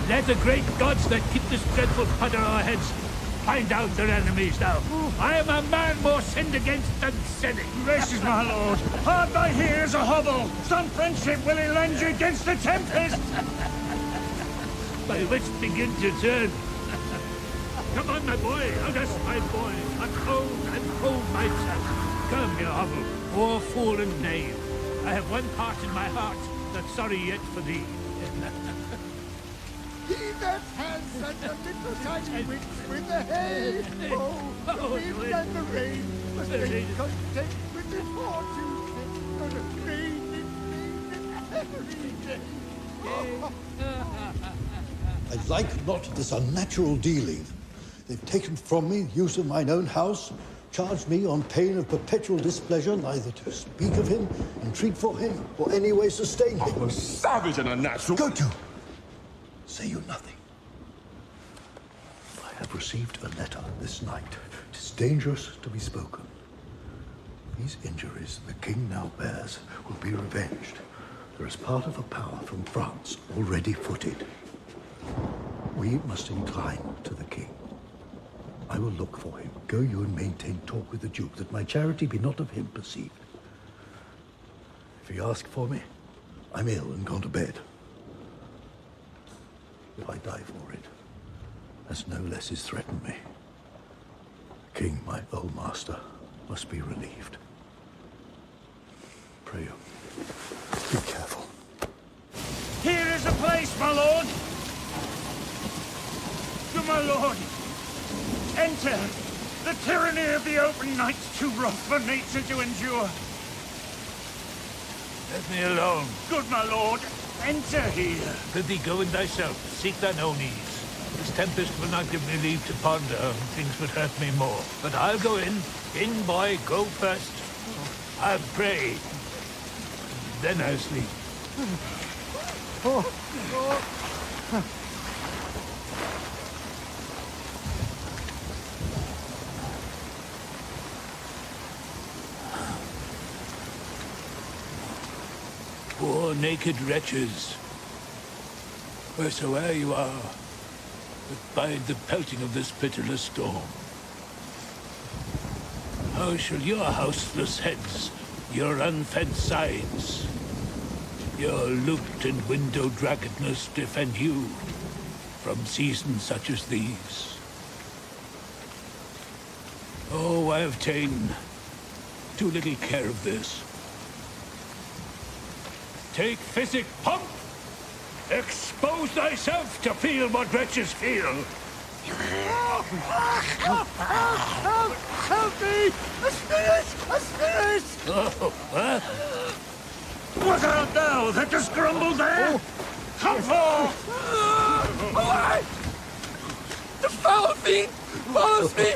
Let the great gods that keep this dreadful put on our heads find out their enemies now. I am a man more sinned against than sinning. Gracious, my lord. Hard by here is a hovel. Some friendship will he lend you against the tempest. My wits begin to turn. Come on, my boy. Oh, that's my boy. A cold myself. Come, you hovel. Poor fool and knave. I have one part in my heart that's sorry yet for thee. He that has such a little tiny witch with the hay! Oh, the wind and the rain must make content with his fortune. Gonna rain every day. I like not this unnatural dealing. They've taken from me use of mine own house, charged me on pain of perpetual displeasure neither to speak of him, entreat for him, or any way sustain him. Oh, savage and unnatural. Go to! Say you nothing. I have received a letter this night. It is dangerous to be spoken. These injuries the king now bears will be revenged. There is part of a power from France already footed. We must incline to the king. I will look for him. Go you and maintain talk with the Duke, that my charity be not of him perceived. If he ask for me, I'm ill and gone to bed. If I die for it, as no less is threatened me, the king, my old master, must be relieved. Pray you, be careful. Here is a place, my lord. To my lord. Enter. The tyranny of the open night's too rough for nature to endure. Let me alone. Good my lord. Enter here. Bid thee go in thyself. Seek thine own ease. This tempest will not give me leave to ponder, and things would hurt me more. But I'll go in. In, boy, go first. I'll pray. Then I'll sleep. Poor naked wretches, wheresoe'er you are, that bide the pelting of this pitiless storm. How shall your houseless heads, your unfed sides, your looped and windowed raggedness defend you from seasons such as these? Oh, I have ta'en too little care of this. Take physic, pump! Expose thyself to feel what wretches feel! Help me! A spirit! A spirit! Oh, huh? What art thou that just grumbled there? Come forth! Away! The foul fiend follows me!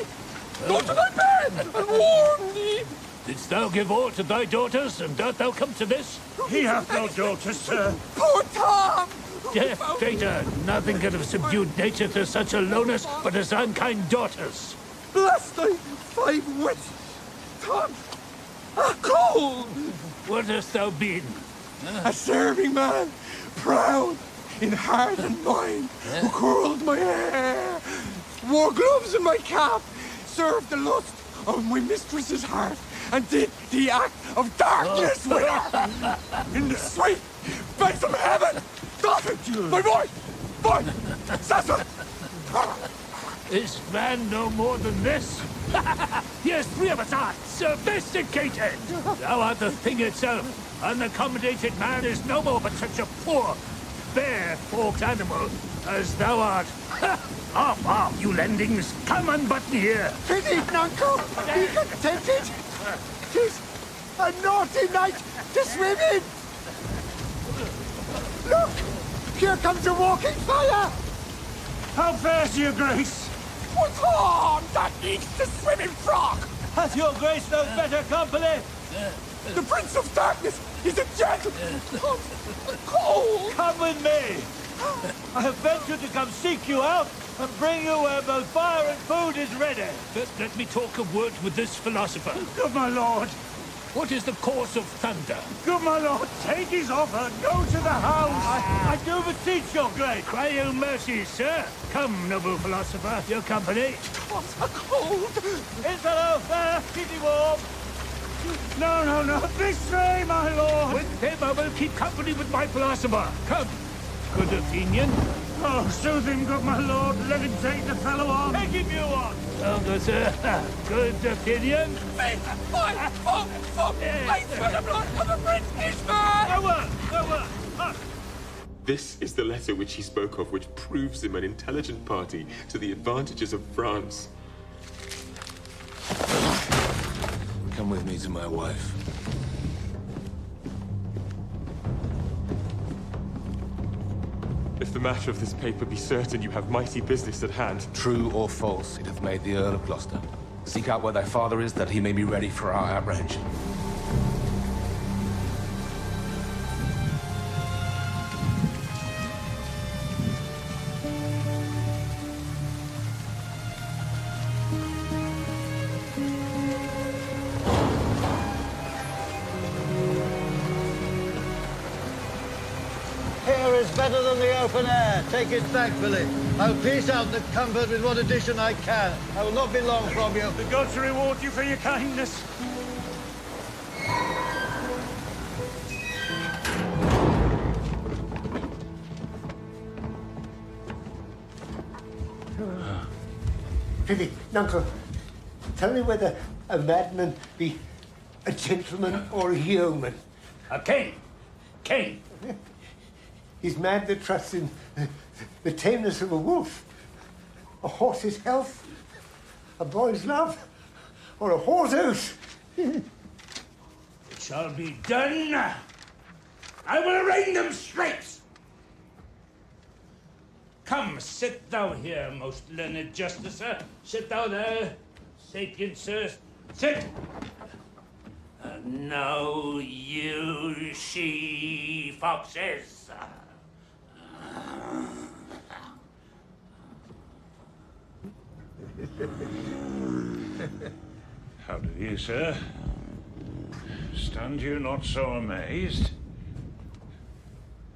Go to thy bed and warn me! Didst thou give all to thy daughters, and dost thou come to this? He hath no daughters, sir. Poor Tom! Deaf traitor, nothing could have subdued nature to such aloneness but his unkind daughters. Bless thy 5 wits, Tom! Cold! What hast thou been? A serving man, proud in heart and mind, who curled my hair, wore gloves in my cap, served the lust of my mistress's heart, and did the act of darkness with her. In the sweet face of heaven! Dolphin! My boy! Boy! Cecil! Is man no more than this? Yes, 3 of us are sophisticated! Thou art the thing itself. Unaccommodated man is no more but such a poor, bare-forked animal as thou art. Off, off, you lendings! Come unbutton here! Pity, Nuncle! Be contented! 'Tis a naughty night to swim in! Look! Here comes a walking fire! How fares your grace? What's harm that needs to swim in frog? Has your grace no better company? The Prince of Darkness is a gentleman. Cold! Come with me! I have ventured to come seek you out and bring you where both fire and food is ready. Let me talk a word with this philosopher. Good my lord. What is the cause of thunder? Good my lord, take his offer, go to the house. I do beseech your grace. Cry you mercy, sir. Come, noble philosopher, your company. What a cold! It's hello, fair, keep you warm. No, this way, my lord. With him I will keep company with my philosopher. Come, good Athenian. Oh, soothe him, good my lord. Let him take the fellow on. Take him you on. Oh, good sir. Good Athenian. I swear the blood of a British man! No word. This is the letter which he spoke of, which proves him an intelligent party to the advantages of France. Come with me to my wife. If the matter of this paper be certain, you have mighty business at hand. True or false, it hath made the Earl of Gloucester. Seek out where thy father is, that he may be ready for our apprehension. Here is better than the open air. Take it thankfully. I'll piece out the comfort with what addition I can. I will not be long from you. The gods reward you for your kindness. Pity, Nuncle, tell me whether a madman be a gentleman or a yeoman. A king. King. He's mad that trusts in the tameness of a wolf, a horse's health, a boy's love, or a whore's oath. It shall be done. I will arraign them straight. Come, sit thou here, most learned justicer. Sit thou there, sapient sir. Sit. And now, you she-foxes. How do you, sir? Stand you not so amazed?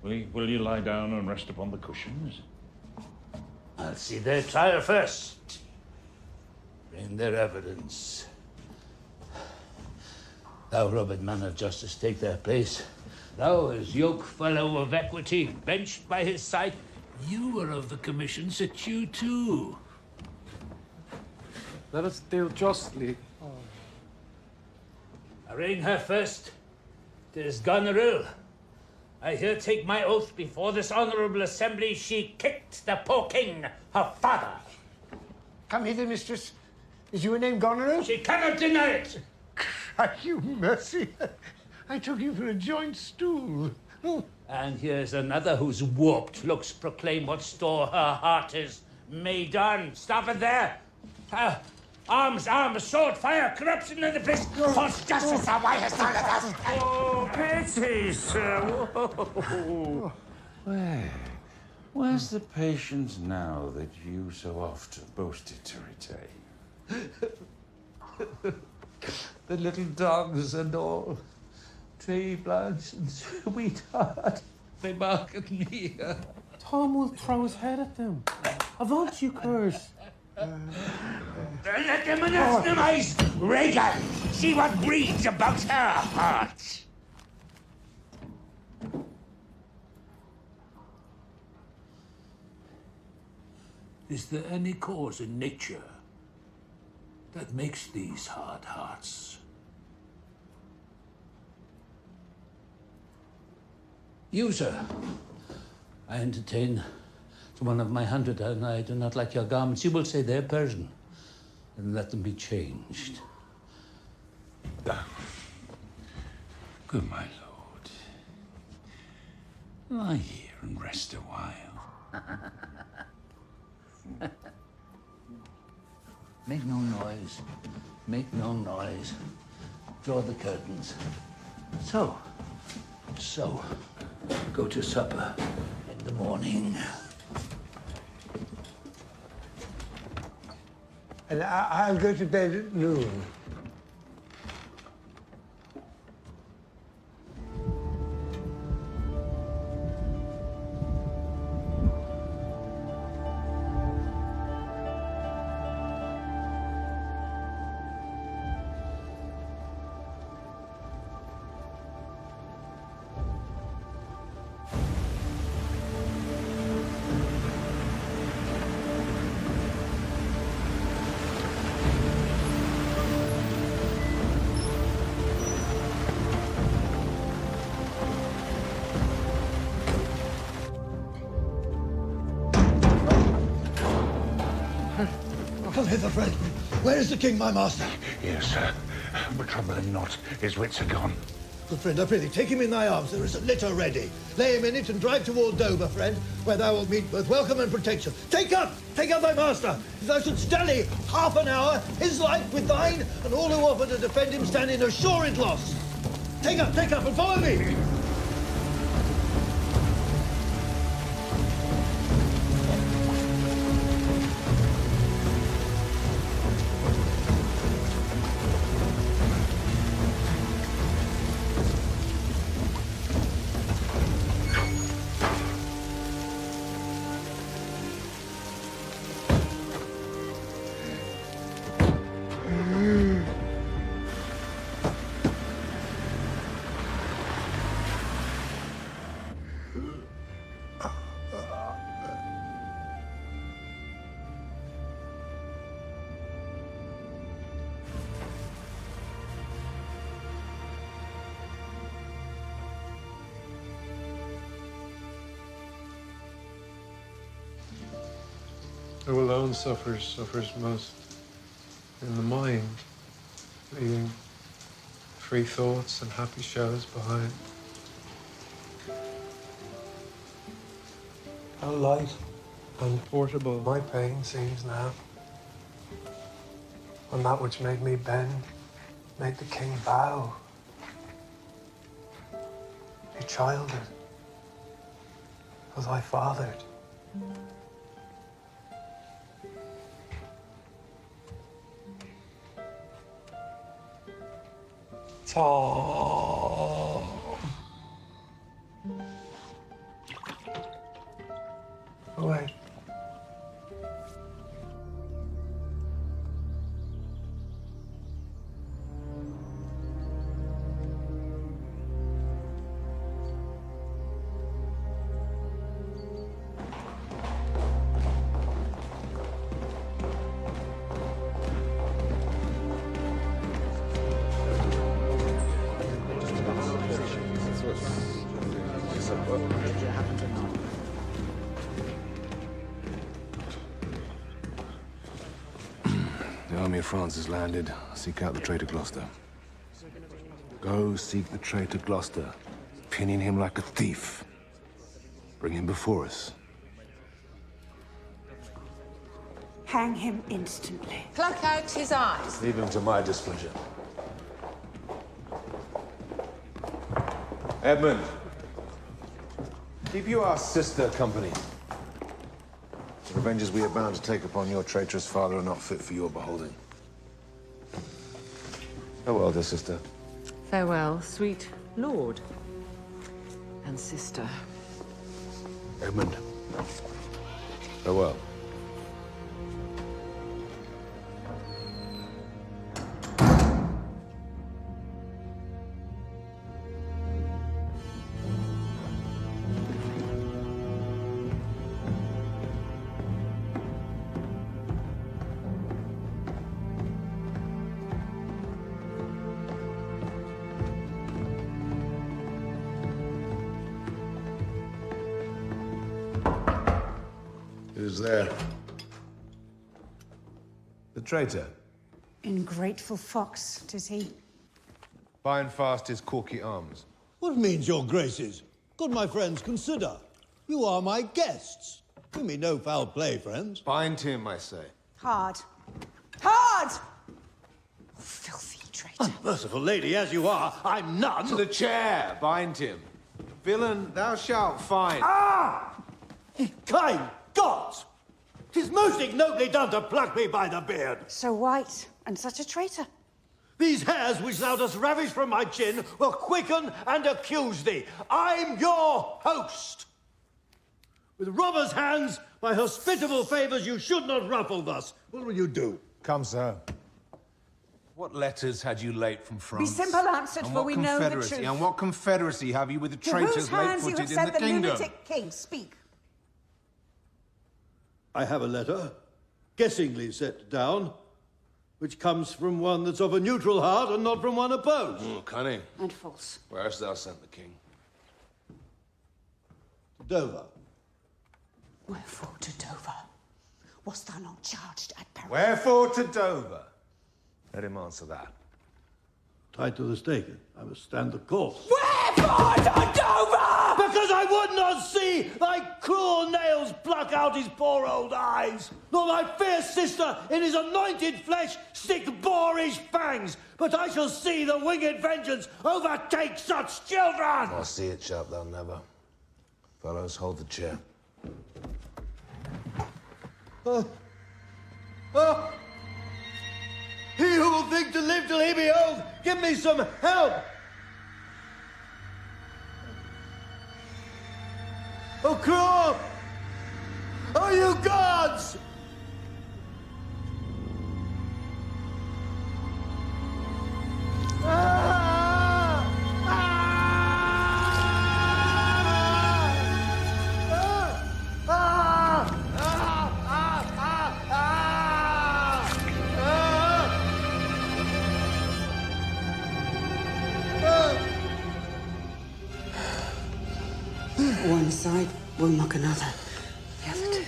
Will you lie down and rest upon the cushions? I'll see their trial first. Bring their evidence. Thou, Robert, man of justice, take their place. Thou, his yoke fellow of equity, benched by his side. You were of the commission, sit you too. Let us deal justly. Arraign her first. 'Tis Goneril. I here take my oath before this honorable assembly she kicked the poor king, her father. Come hither, mistress. Is your name Goneril? She cannot deny it. Cry you mercy. I took you for a joint stool. And here's another whose warped looks proclaim what store her heart is made on. Stop it there. Arms, sword, fire, corruption in the place. False justice, our way has done of us. Oh, pity, sir. Whoa. Where's the patience now that you so often boasted to retain? The little dogs and all. Tree plants and sweetheart. They bark at me. Tom will throw his head at them. Avaunt, you curse. Let them anathemize Regan. See what breeds about her heart. Is there any cause in nature that makes these hard hearts? You, sir, I entertain to one of my 100, and I do not like your garments. You will say they're Persian, and let them be changed. Good my lord. Lie here and rest a while. Make no noise. Make no noise. Draw the curtains. So, go to supper in the morning. And I'll go to bed at noon. Come hither, friend. Where is the king, my master? Here, sir. But trouble him not. His wits are gone. Good friend, I prithee, take him in thy arms. There is a litter ready. Lay him in it and drive toward Dover, friend, where thou wilt meet both welcome and protection. Take up thy master. If thou shouldst dally half an hour, his life with thine, and all who offer to defend him stand in assured loss. Take up, and follow me. Who alone suffers most in the mind, leaving free thoughts and happy shows behind. How light and portable my pain seems now. And that which made me bend, made the king bow. He childed, was I fathered. Oh. Wait. The army of France has landed. Seek out the traitor Gloucester. Go seek the traitor Gloucester, pinning him like a thief. Bring him before us. Hang him instantly. Pluck out his eyes. Leave him to my displeasure. Edmund, keep you our sister company. The revenges we are bound to take upon your traitorous father are not fit for your beholding. Farewell, dear sister. Farewell, sweet lord and sister. Edmund, farewell. Who's there? The traitor. Ingrateful fox, 'tis he. Bind fast his corky arms. What means your graces? Good my friends, consider. You are my guests. Do me no foul play, friends. Bind him, I say. Hard. Hard! Filthy traitor. Unmerciful lady as you are, I'm none. To the chair, bind him. Villain, thou shalt find. Ah! Kind gods! 'Tis most ignobly done to pluck me by the beard. So white, and such a traitor. These hairs which thou dost ravish from my chin will quicken and accuse thee. I'm your host. With robber's hands, by hospitable favours you should not ruffle thus. What will you do? Come, sir. What letters had you late from France? Be simple answered, for we know the truth. And what confederacy have you with the To traitors whose hands you late-footed have in sent the the kingdom? lunatic king? Speak. I have a letter, guessingly set down, which comes from one that's of a neutral heart and not from one opposed. Cunning. And false. Where hast thou sent the king? To Dover. Wherefore to Dover? Wast thou not charged at peril? Wherefore to Dover? Let him answer that. Tied to the stake, I must stand the course. Wherefore to Dover? Because I would not see thy cruel nails pluck out his poor old eyes, nor thy fierce sister in his anointed flesh stick boorish fangs, but I shall see the winged vengeance overtake such children! I'll see it, shalt thou never. Fellows, hold the chair. He who will think to live till he be old, give me some help! Oh, cruel! Oh, you gods! One side will knock another. The other two.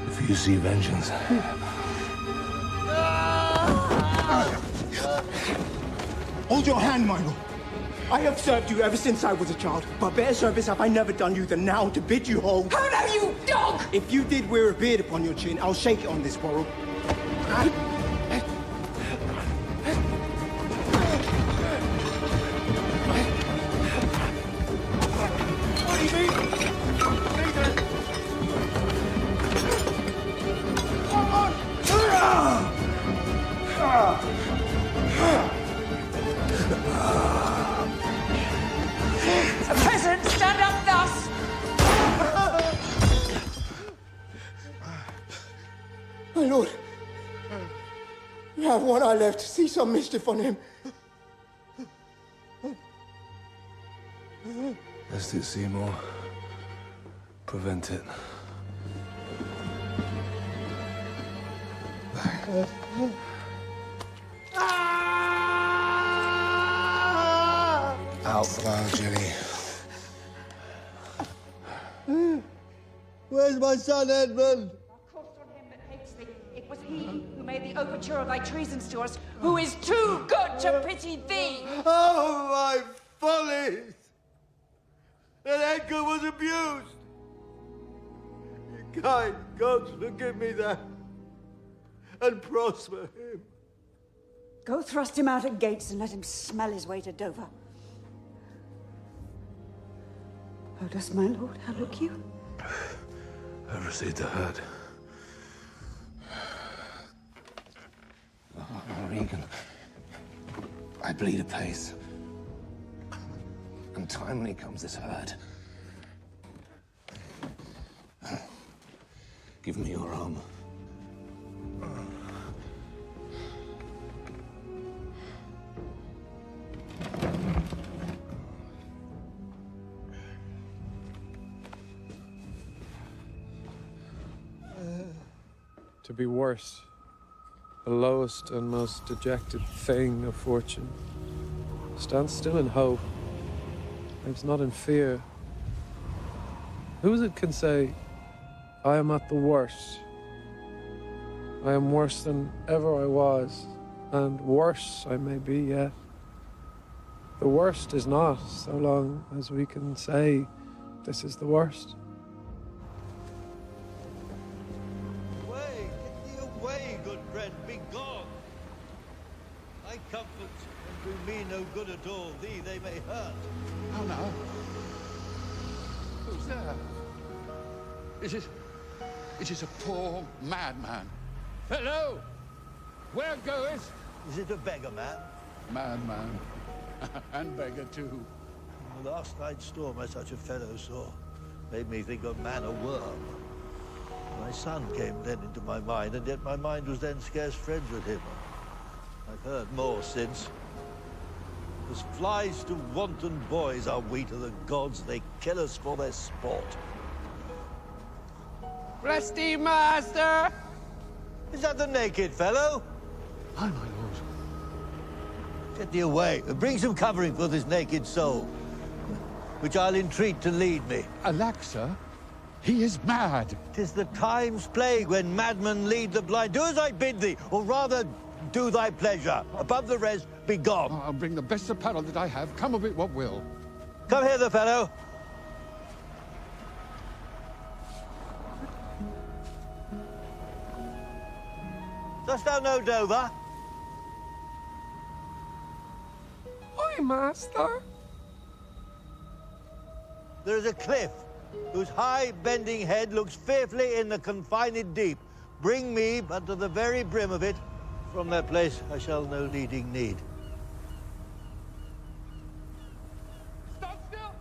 If you see vengeance. Hold your hand, Michael. I have served you ever since I was a child, but better service have I never done you than now to bid you hold. How now, you dog! If you did wear a beard upon your chin, I'll shake it on this quarrel. What do you mean? A peasant, stand up thus! My lord, you have one eye left. See some mischief on him. Lest it see more, prevent it. Out, plough, Jenny. Where's my son, Edmund? Course on him that hates thee. It was he who made made the overture of thy treasons to us, who is too good to pity thee. Oh, my follies! That Edgar was abused. You kind gods, forgive me that, and prosper him. Go thrust him out at gates and let him smell his way to Dover. How does my lord? How look you? I've received the hurt. Regan, I bleed apace. Untimely comes this hurt. Give me your arm. To be worse, the lowest and most dejected thing of fortune, stands still in hope, lives not in fear. Who is it can say, I am at the worst? I am worse than ever I was, and worse I may be yet. The worst is not, so long as we can say, this is the worst. Away, get thee away, good friend, be gone. I comfort and do me no good at all, thee they may hurt. Oh, no. Who's there? It is a poor madman. Fellow, where goest? Is it a beggar man? Madman. And beggar, too. The last night's storm I such a fellow saw made me think of man a worm. My son came then into my mind, and yet my mind was then scarce friends with him. I've heard more since. As flies to wanton boys are we to the gods, they kill us for their sport. Rusty master! Is that the naked fellow? Aye, my lord. Get thee away, and bring some covering for this naked soul, which I'll entreat to lead me. Alack, sir, he is mad. 'Tis the time's plague when madmen lead the blind. Do as I bid thee, or rather, do thy pleasure. Above the rest, be gone. I'll bring the best apparel that I have, come of it what will. Come hither, fellow. Dost thou know Dover? Aye, master. There is a cliff whose high bending head looks fearfully in the confined deep. Bring me but to the very brim of it. From that place I shall no leading need. Stop still!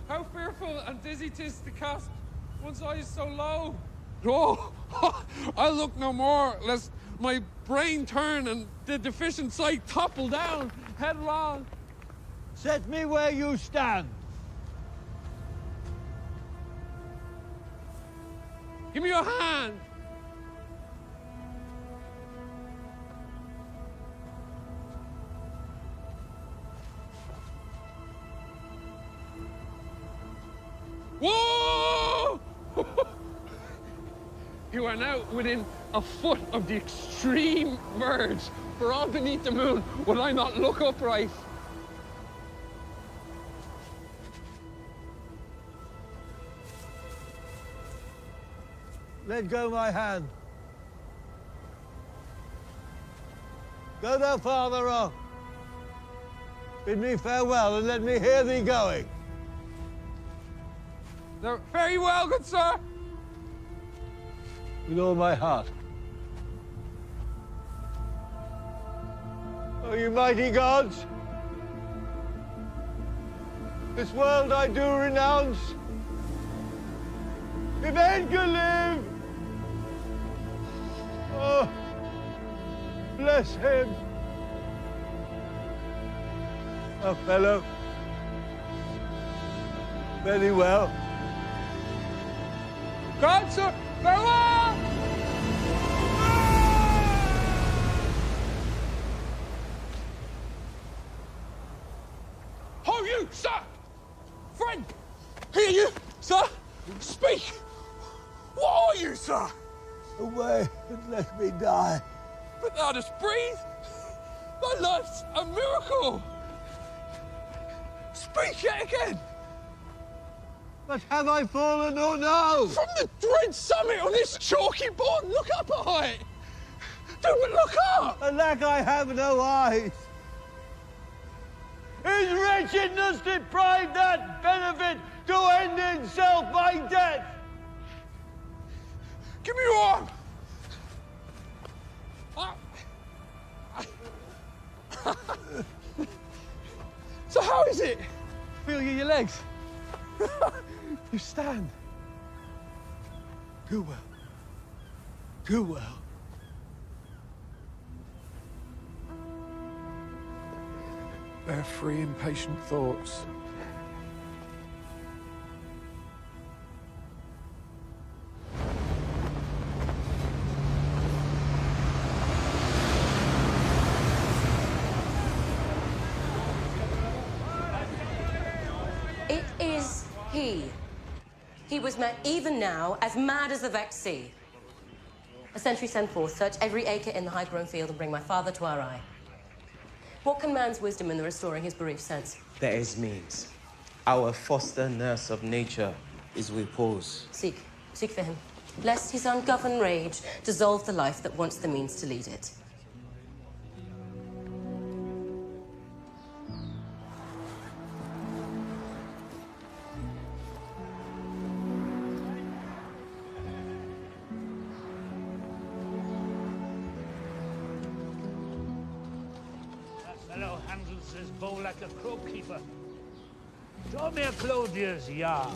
How fearful and dizzy 'tis to cast one's eyes so low. Oh, I'll look no more, lest my brain turn and the deficient sight topple down headlong. Set me where you stand. Give me your hand. Whoa! You are now within a foot of the extreme verge. For all beneath the moon, will I not look upright? Let go my hand. Go thou farther off. Bid me farewell and let me hear thee going. Very well, good sir. With all my heart. O you mighty gods, this world I do renounce. If Edgar live, oh, bless him. Oh, fellow, very well. God, sir, farewell! Ho, you, sir! Friend! Hear you, sir! Speak! What are you, sir? away and let me die. But thou dost breathe. Thy life's a miracle. Speak yet again. But have I fallen or no? From the dread summit on this chalky board, look up at height. Do but look up. Alack, I have no eyes. Is wretchedness deprived that benefit to end itself by death? Give me your arm. So how is it? Feel your legs. You stand. Too well. Too well. Bear free impatient thoughts. It is he. He was even now as mad as the vexed sea. A sentry send forth, search every acre in the high-grown field and bring my father to our eye. What can man's wisdom in the restoring his bereaved sense? There is means. Our foster nurse of nature is repose. Seek for him, lest his ungoverned rage dissolve the life that wants the means to lead it. His bow like a crow keeper. Draw me a clothier's yard.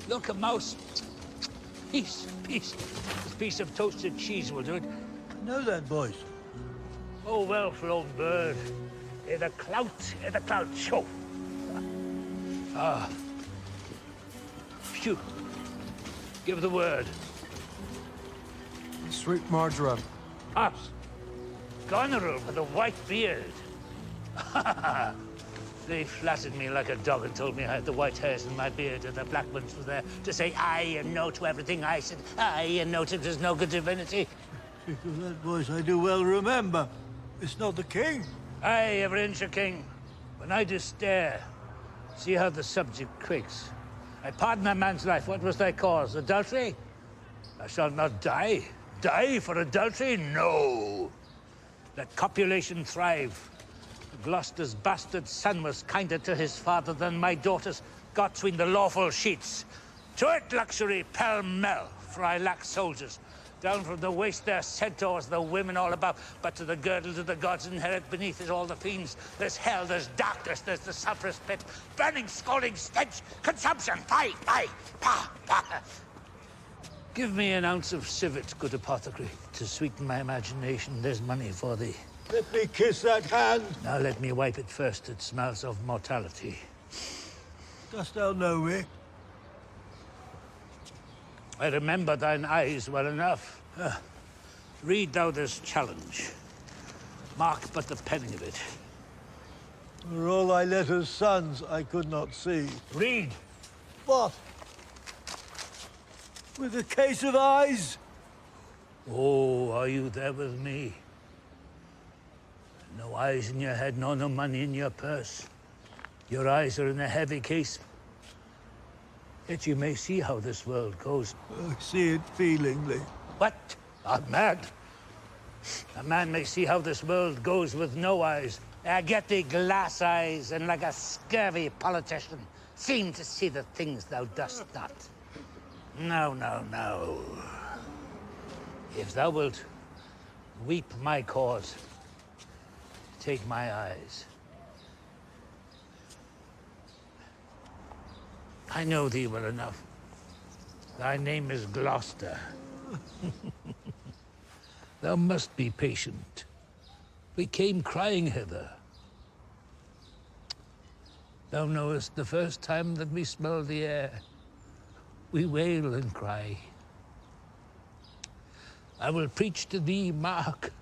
Look, a mouse. Peace. This piece of toasted cheese will do it. Know that voice? Oh, well-flown bird. I' the clout, show. Phew. Give the word. Sweet marjoram. Us. Goneril with a white beard. They flattered me like a dog and told me I had the white hairs in my beard, and the black ones were there to say aye and no to everything I said. Aye and no to there's no good divinity. Because that voice I do well remember. It's not the king. Aye, every inch a king. When I do stare, see how the subject quakes. I pardon a man's life. What was thy cause? Adultery? I shall not die. Die for adultery? No. Let copulation thrive. Gloucester's bastard son was kinder to his father than my daughters got between the lawful sheets. To it, luxury, pell-mell, for I lack soldiers. Down from the waist there centaurs, the women all about, but to the girdle do the gods inherit. Beneath is all the fiends. There's hell, there's darkness, there's the sulphurous pit. Burning, scalding stench, consumption, pah. Give me an ounce of civet, good apothecary. To sweeten my imagination, there's money for thee. Let me kiss that hand. Now let me wipe it first. It smells of mortality. Dost thou know me? I remember thine eyes well enough. Read thou this challenge. Mark but the penning of it. For all thy letters' sons I could not see. Read. What? With a case of eyes? Oh, are you there with me? No eyes in your head, nor no money in your purse. Your eyes are in a heavy case. Yet you may see how this world goes. I see it feelingly. What? Art mad? A man may see how this world goes with no eyes. Get thee glass eyes, and like a scurvy politician, seem to see the things thou dost not. No. If thou wilt weep my cause, take my eyes. I know thee well enough. Thy name is Gloucester. Thou must be patient. We came crying hither. Thou knowest the first time that we smell the air, we wail and cry. I will preach to thee, Mark.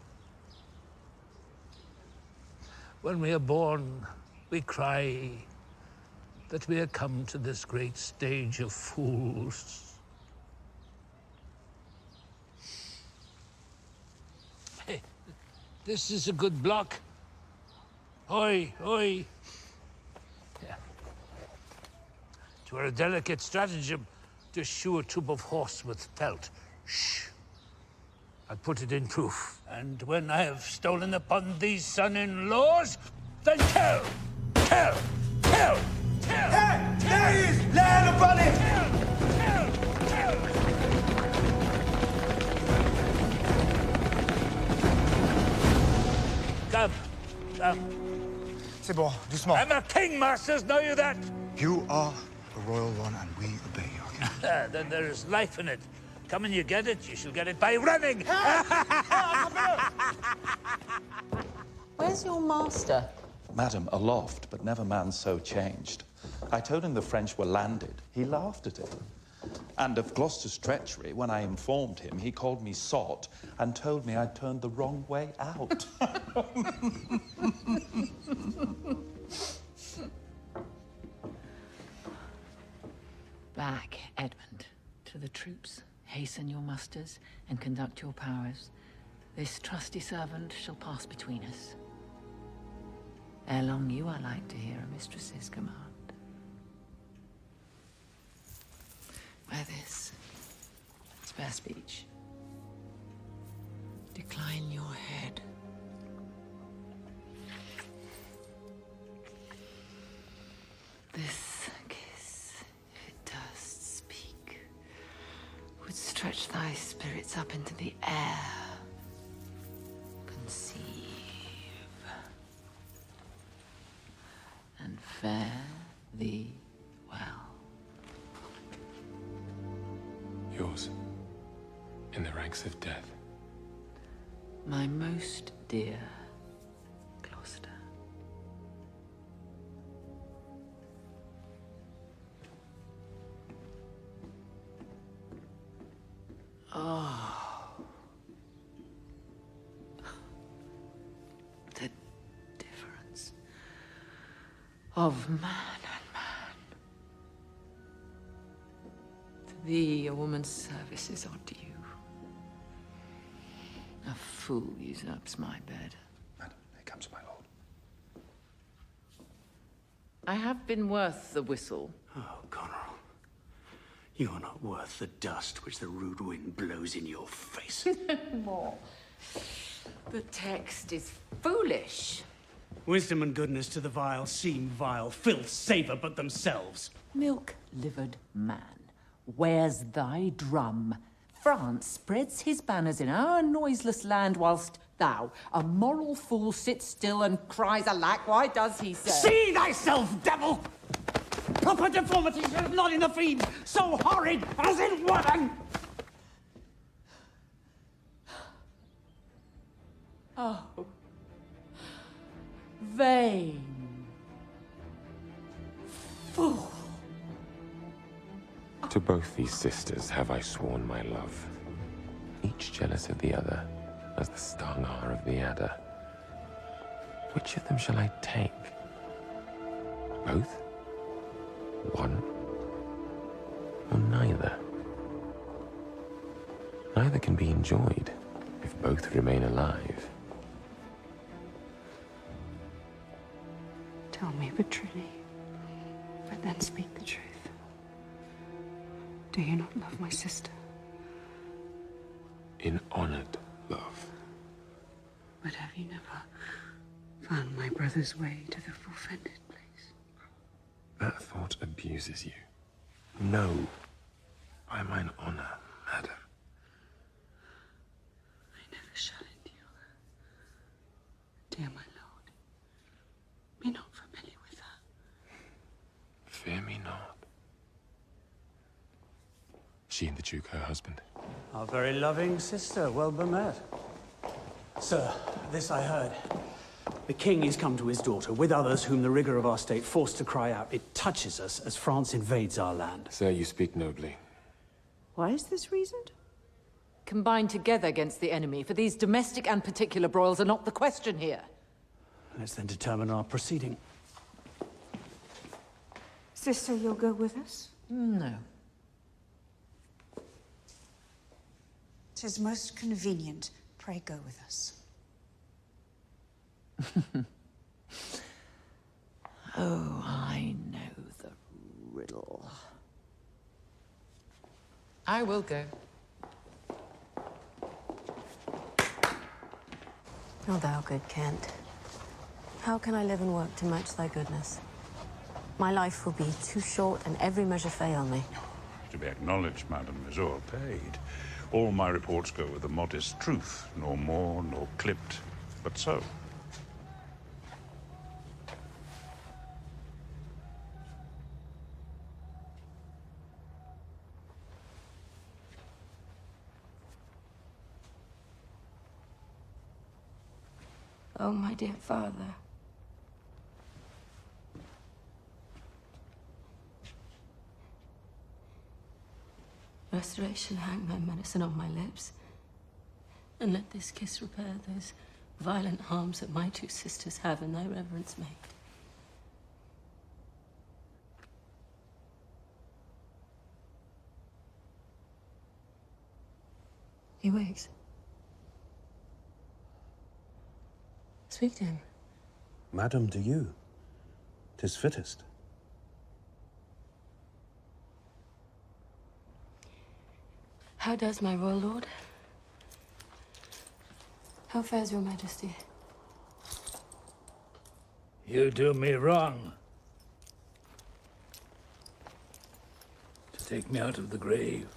When we are born, we cry that we are come to this great stage of fools. This is a good block. Oi, oi. Yeah. 'Twere a delicate stratagem to shoe a troop of horse with felt. Shh. I'll put it in proof. And when I have stolen upon these son-in-laws, then kill! Kill! Kill! Kill! Hey! There he is! Land upon him! Come. Come. C'est bon, doucement. I'm a king, masters, know you that? You are the royal one, and we obey your king. Then there is life in it. Come and you get it, you shall get it by running! Where's your master? Madam, aloft, but never man so changed. I told him the French were landed. He laughed at it. And of Gloucester's treachery, when I informed him, he called me sot and told me I'd turned the wrong way out. Back, Edmund, to the troops. Hasten your musters and conduct your powers. This trusty servant shall pass between us. Ere long you are like to hear a mistress's command. Wear this. Spare speech. Decline your head. This kiss, if it does speak, would stretch thy spirits up into the air. Conceive. And fare thee well. Yours, in the ranks of death. My most dear Gloucester. Oh. The difference of man and man. To thee, a woman's service is owed you. A fool usurps my bed. Madam, here comes my lord. I have been worth the whistle. Oh, Goneril. You are not worth the dust which the rude wind blows in your face. More. The text is foolish. Wisdom and goodness to the vile seem vile. Filth savor but themselves. Milk-livered man, where's thy drum? France spreads his banners in our noiseless land, whilst thou, a moral fool, sits still and cries alack. Why does he say? See thyself, devil! Proper deformity is not in the fiend, so horrid as in woman! Oh. Vain. Fool. To both these sisters have I sworn my love, each jealous of the other, as the stung are of the adder. Which of them shall I take? Both? One? Or neither? Neither can be enjoyed if both remain alive. Tell me but truly, but then speak the truth. Do you not love my sister? In honored love. But have you never found my brother's way to the offended place? That thought abuses you. No, by mine honor, madam. I never shall endure her. Dear my lord, be not familiar with her. Fear me not. She and the Duke, her husband. Our very loving sister, well bemet. Sir, this I heard. The king is come to his daughter, with others whom the rigor of our state forced to cry out. It touches us as France invades our land. Sir, you speak nobly. Why is this reasoned? Combine together against the enemy, for these domestic and particular broils are not the question here. Let's then determine our proceeding. Sister, you'll go with us? No. 'Tis most convenient. Pray go with us. Oh, I know the riddle. I will go. O thou good Kent, how can I live and work to match thy goodness? My life will be too short and every measure fail me. To be acknowledged, madam, is all paid. All my reports go with a modest truth, nor more nor clipped, but so. Oh, my dear father. Restoration, hang thy medicine on my lips, and let this kiss repair those violent harms that my two sisters have in thy reverence made. He wakes. Speak to him. Madam, do you? 'Tis fittest. How does my royal lord? How fares your majesty? You do me wrong. To take me out of the grave.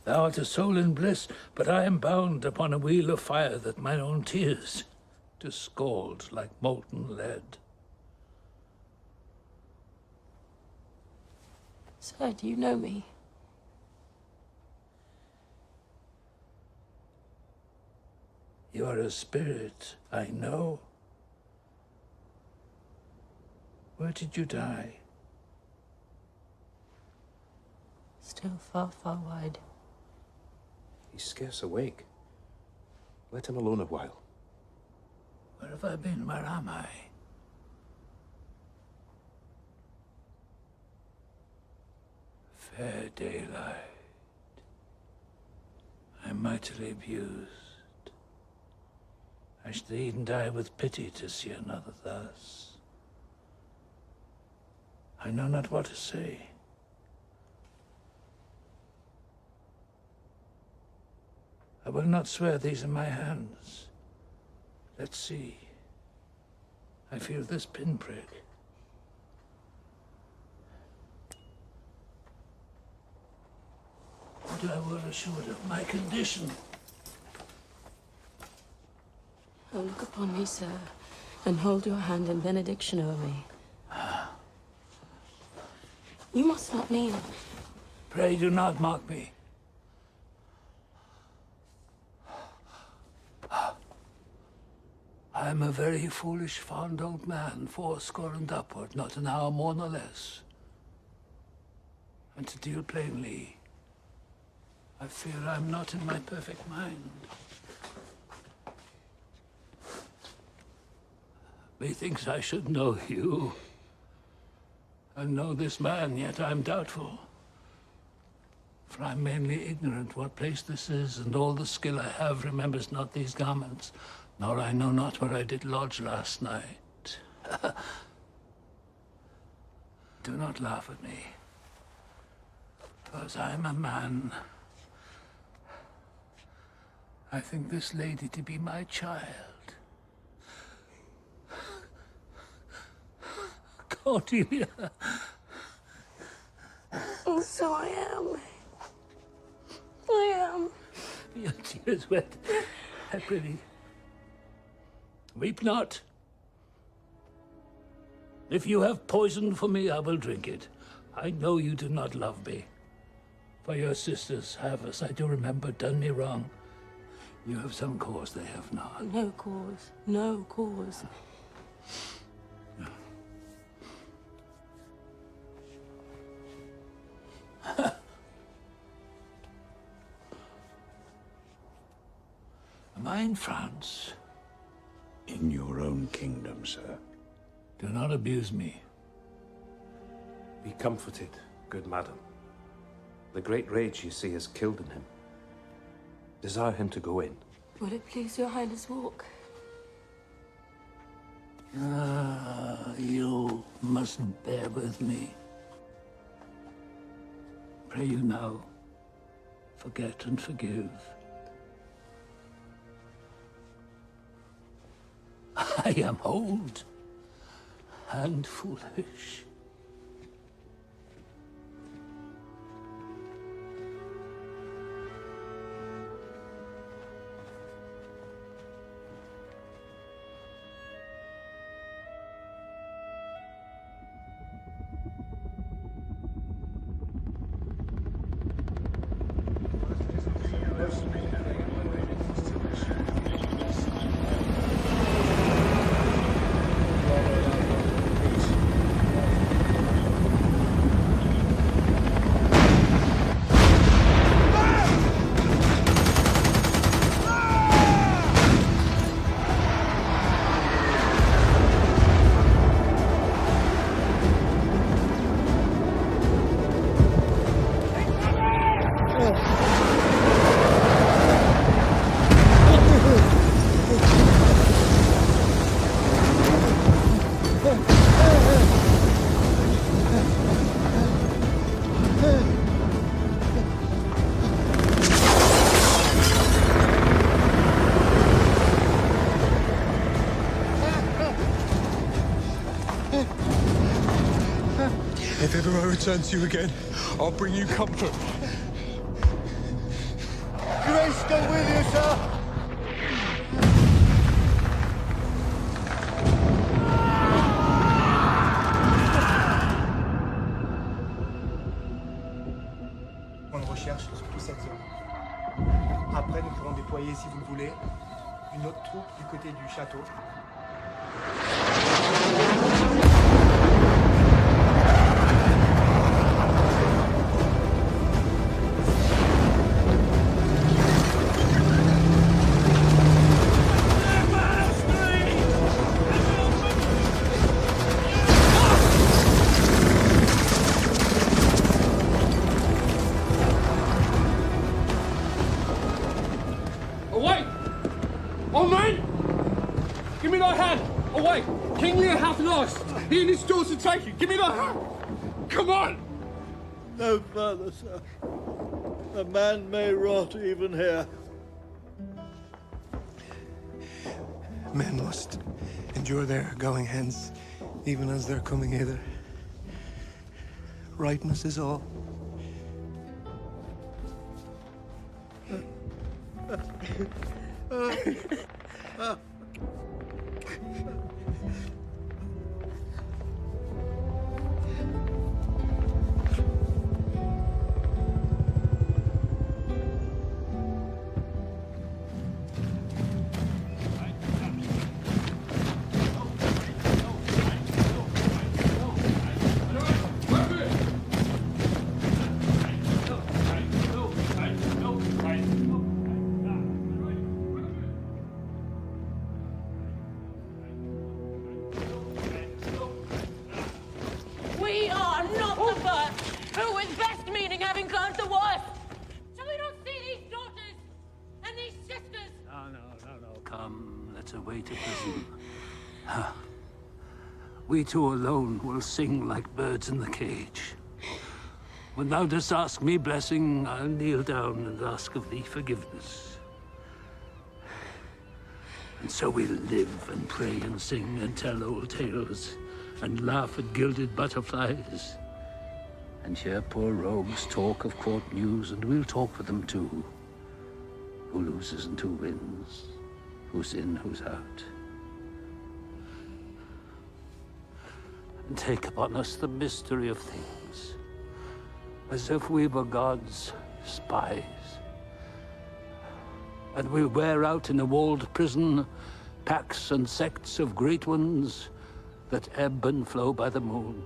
Thou art a soul in bliss, but I am bound upon a wheel of fire that mine own tears do scald like molten lead. Sir, do you know me? You are a spirit, I know. Where did you die? Still far, far wide. He's scarce awake. Let him alone a while. Where have I been? Where am I? Fair daylight. I'm mightily abused. I should even die with pity to see another thus. I know not what to say. I will not swear these in my hands. Let's see. I feel this pinprick. Would I were assured of my condition. Oh, look upon me, sir, and hold your hand in benediction over me. You must not mean... Pray do not mock me. I am a very foolish, fond old man, 80 and upward, not an hour more nor less. And to deal plainly, I fear I'm not in my perfect mind. Methinks I should know you, and know this man, yet I'm doubtful. For I'm mainly ignorant what place this is, and all the skill I have remembers not these garments, nor I know not where I did lodge last night. Do not laugh at me, because I am a man. I think this lady to be my child. Cordelia. Oh, so I am. I am. Your tears wet. I prithee. Weep not. If you have poison for me, I will drink it. I know you do not love me. For your sisters have, as I do remember, done me wrong. You have some cause they have not. No cause. No cause. Am I in France? In your own kingdom, sir. Do not abuse me. Be comforted, good madam. The great rage you see has killed in him. Desire him to go in. Will it please your highness walk? You mustn't bear with me. Pray you now, forget and forgive. I am old and foolish. If ever I return to you again, I'll bring you comfort. Grace go with you, sir. Point de recherche sur toute cette zone. Après, nous pourrons déployer, si vous le voulez, une autre troupe du côté du château. Away! Oh, man! Give me thy hand! Away! King Lear hath lost! He and his daughter taken! Give me thy hand! Come on! No further, sir. A man may rot even here. Men must endure their going hence, even as they're coming hither. Rightness is all. We are not the first who, with best meaning, having learned the worst. Shall we not see these daughters and these sisters? No. Come, let's await a prison. We two alone will sing like birds in the cage. When thou dost ask me blessing, I'll kneel down and ask of thee forgiveness. And so we'll live and pray and sing and tell old tales and laugh at gilded butterflies and hear poor rogues talk of court news, and we'll talk for them too. Who loses and who wins, who's in, who's out. And take upon us the mystery of things, as if we were God's spies. And we'll wear out in a walled prison packs and sects of great ones that ebb and flow by the moon.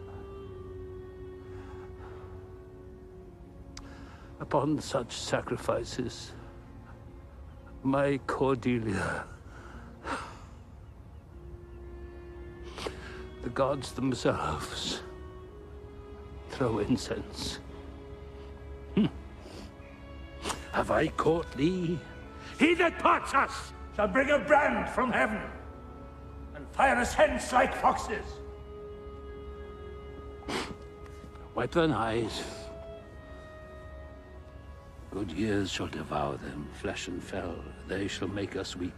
Upon such sacrifices, my Cordelia, the gods themselves throw incense. Have I caught thee? He that parts us shall bring a brand from heaven, and fire us hence like foxes. Wipe thine eyes. Good years shall devour them, flesh and fell. They shall make us weep.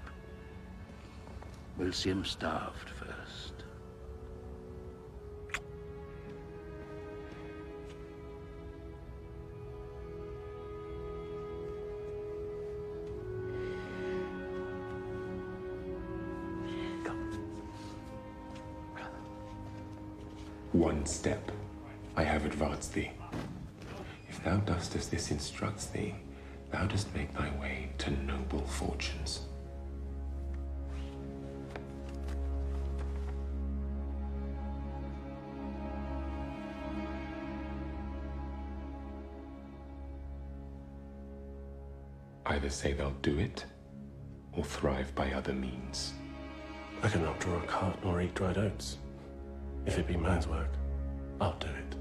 We'll see him starved first. One step I have advanced thee. If thou dost as this instructs thee, thou dost make thy way to noble fortunes. Either say thou do it, or thrive by other means. I cannot draw a cart nor eat dried oats. If it be man's work, I'll do it.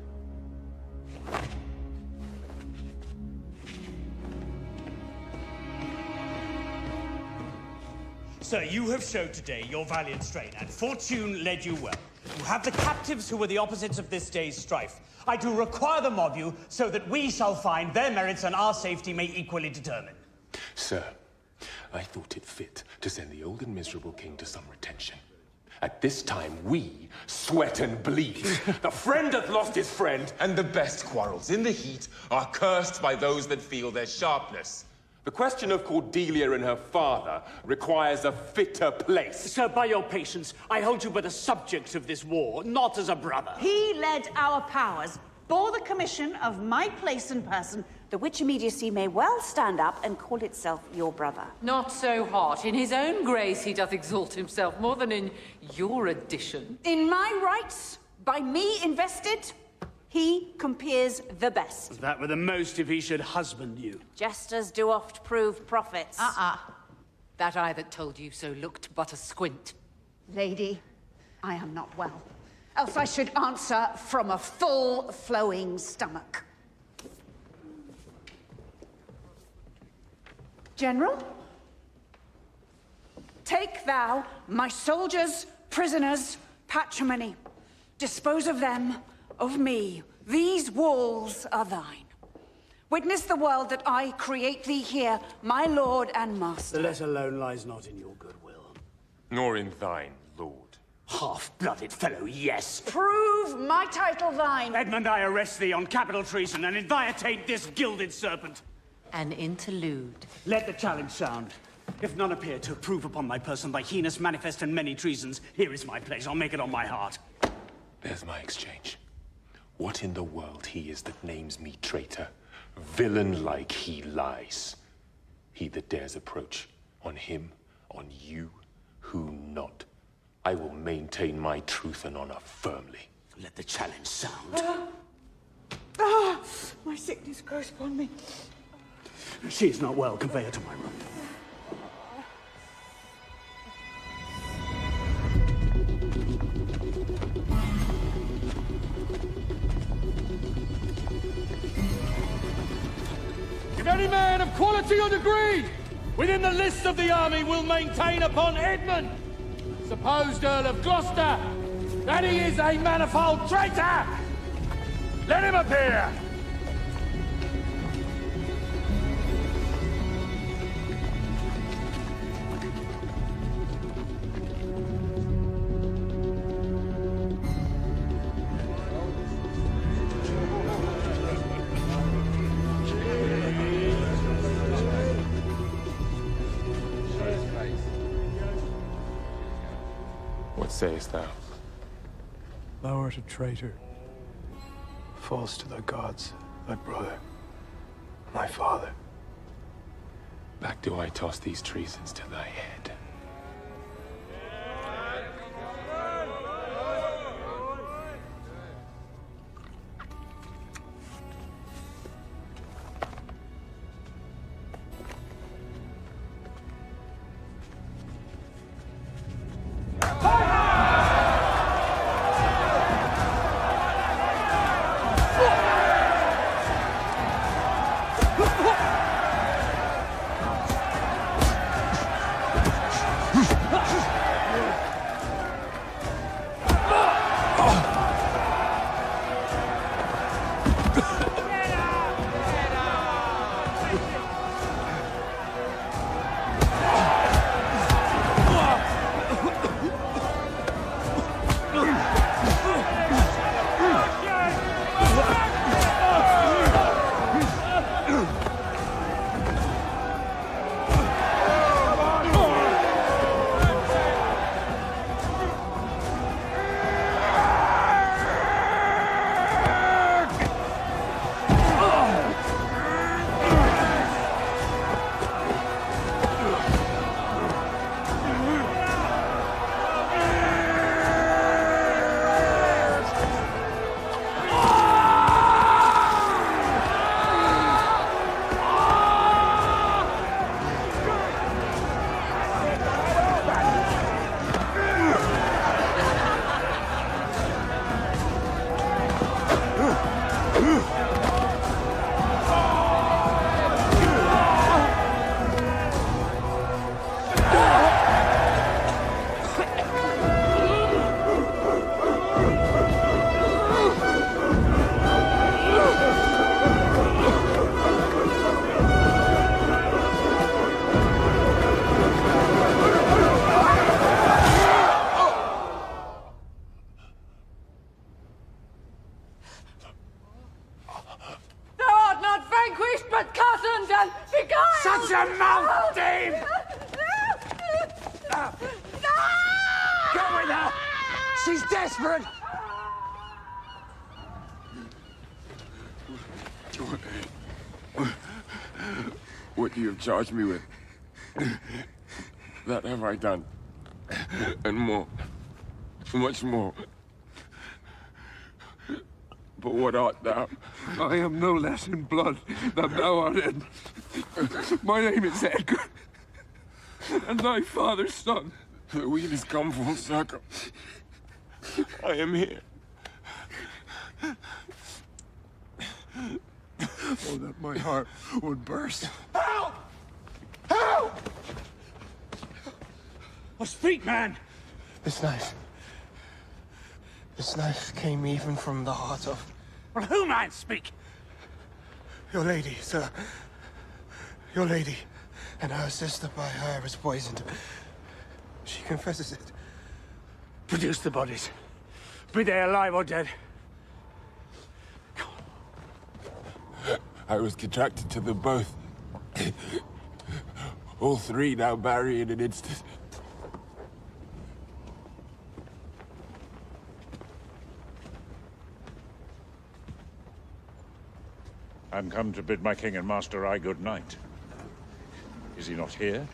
Sir, you have showed today your valiant strain, and fortune led you well. You have the captives who were the opposites of this day's strife. I do require them of you, so that we shall find their merits and our safety may equally determine. Sir, I thought it fit to send the old and miserable king to some retention. At this time, we sweat and bleed. The friend hath lost his friend, and the best quarrels in the heat are cursed by those that feel their sharpness. The question of Cordelia and her father requires a fitter place. Sir, by your patience, I hold you but a subject of this war, not as a brother. He led our powers, bore the commission of my place and person, the which immediacy may well stand up and call itself your brother. Not so hot. In his own grace he doth exalt himself more than in your addition. In my rights, by me invested, he compeers the best. That were the most if he should husband you. Jesters do oft prove prophets. That I that told you so looked but a squint. Lady, I am not well. Else I should answer from a full flowing stomach. General, take thou my soldiers, prisoners, patrimony. Dispose of them, of me. These walls are thine. Witness the world that I create thee here, my lord and master. The letter alone lies not in your goodwill. Nor in thine, lord. Half-blooded fellow, yes. Prove my title thine. Edmund, I arrest thee on capital treason and inviolate this gilded serpent. An interlude. Let the challenge sound. If none appear to prove upon my person thy heinous manifest and many treasons, here is my place. I'll make it on my heart. There's my exchange. What in the world he is that names me traitor? Villain-like he lies. He that dares approach, on him, on you, who not. I will maintain my truth and honor firmly. Let the challenge sound. My sickness grows upon me. She is not well. Convey her to my room. If any man of quality or degree within the lists of the army will maintain upon Edmund, supposed Earl of Gloucester, that he is a manifold traitor, let him appear. What sayest thou? Thou art a traitor. False to thy gods, thy brother, my father. Back do I toss these treasons to thy head. Dave! Go with her! She's desperate! What you have charged me with, that have I done. And more. Much more. But what art thou? I am no less in blood than thou art in. My name is Edgar, and thy father's son. The wheel has come full circle. I am here. Oh, that my heart would burst. Help! Help! Oh, speak, man! This knife came even from the heart of... Well, who, man, speak? Your lady, sir. Your lady. And her sister by her is poisoned. She confesses it. Produce the bodies. Be they alive or dead. I was contracted to them both. All three now marry in an instant. I'm come to bid my king and master I good night. Is he not here?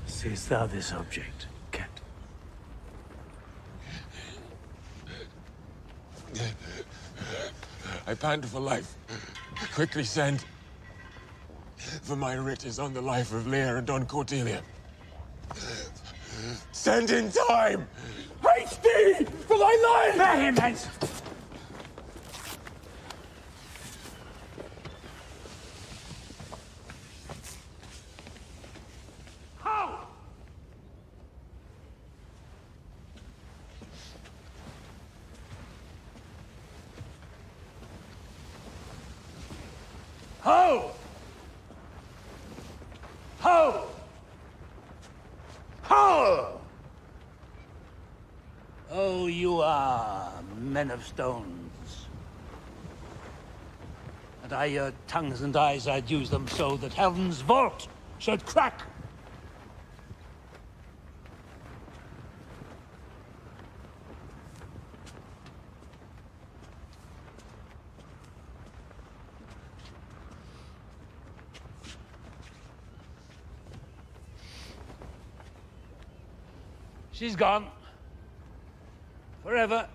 Seest thou this object, Kent? I pant for life. Quickly send. For my writ is on the life of Lear and on Cordelia. Send in time! Haste thee for thy life! Bear him hence! How? Ho! Ho! Ho! Oh, you are men of stones. And I your tongues and eyes, I'd use them so that heaven's vault should crack. She's gone. Forever.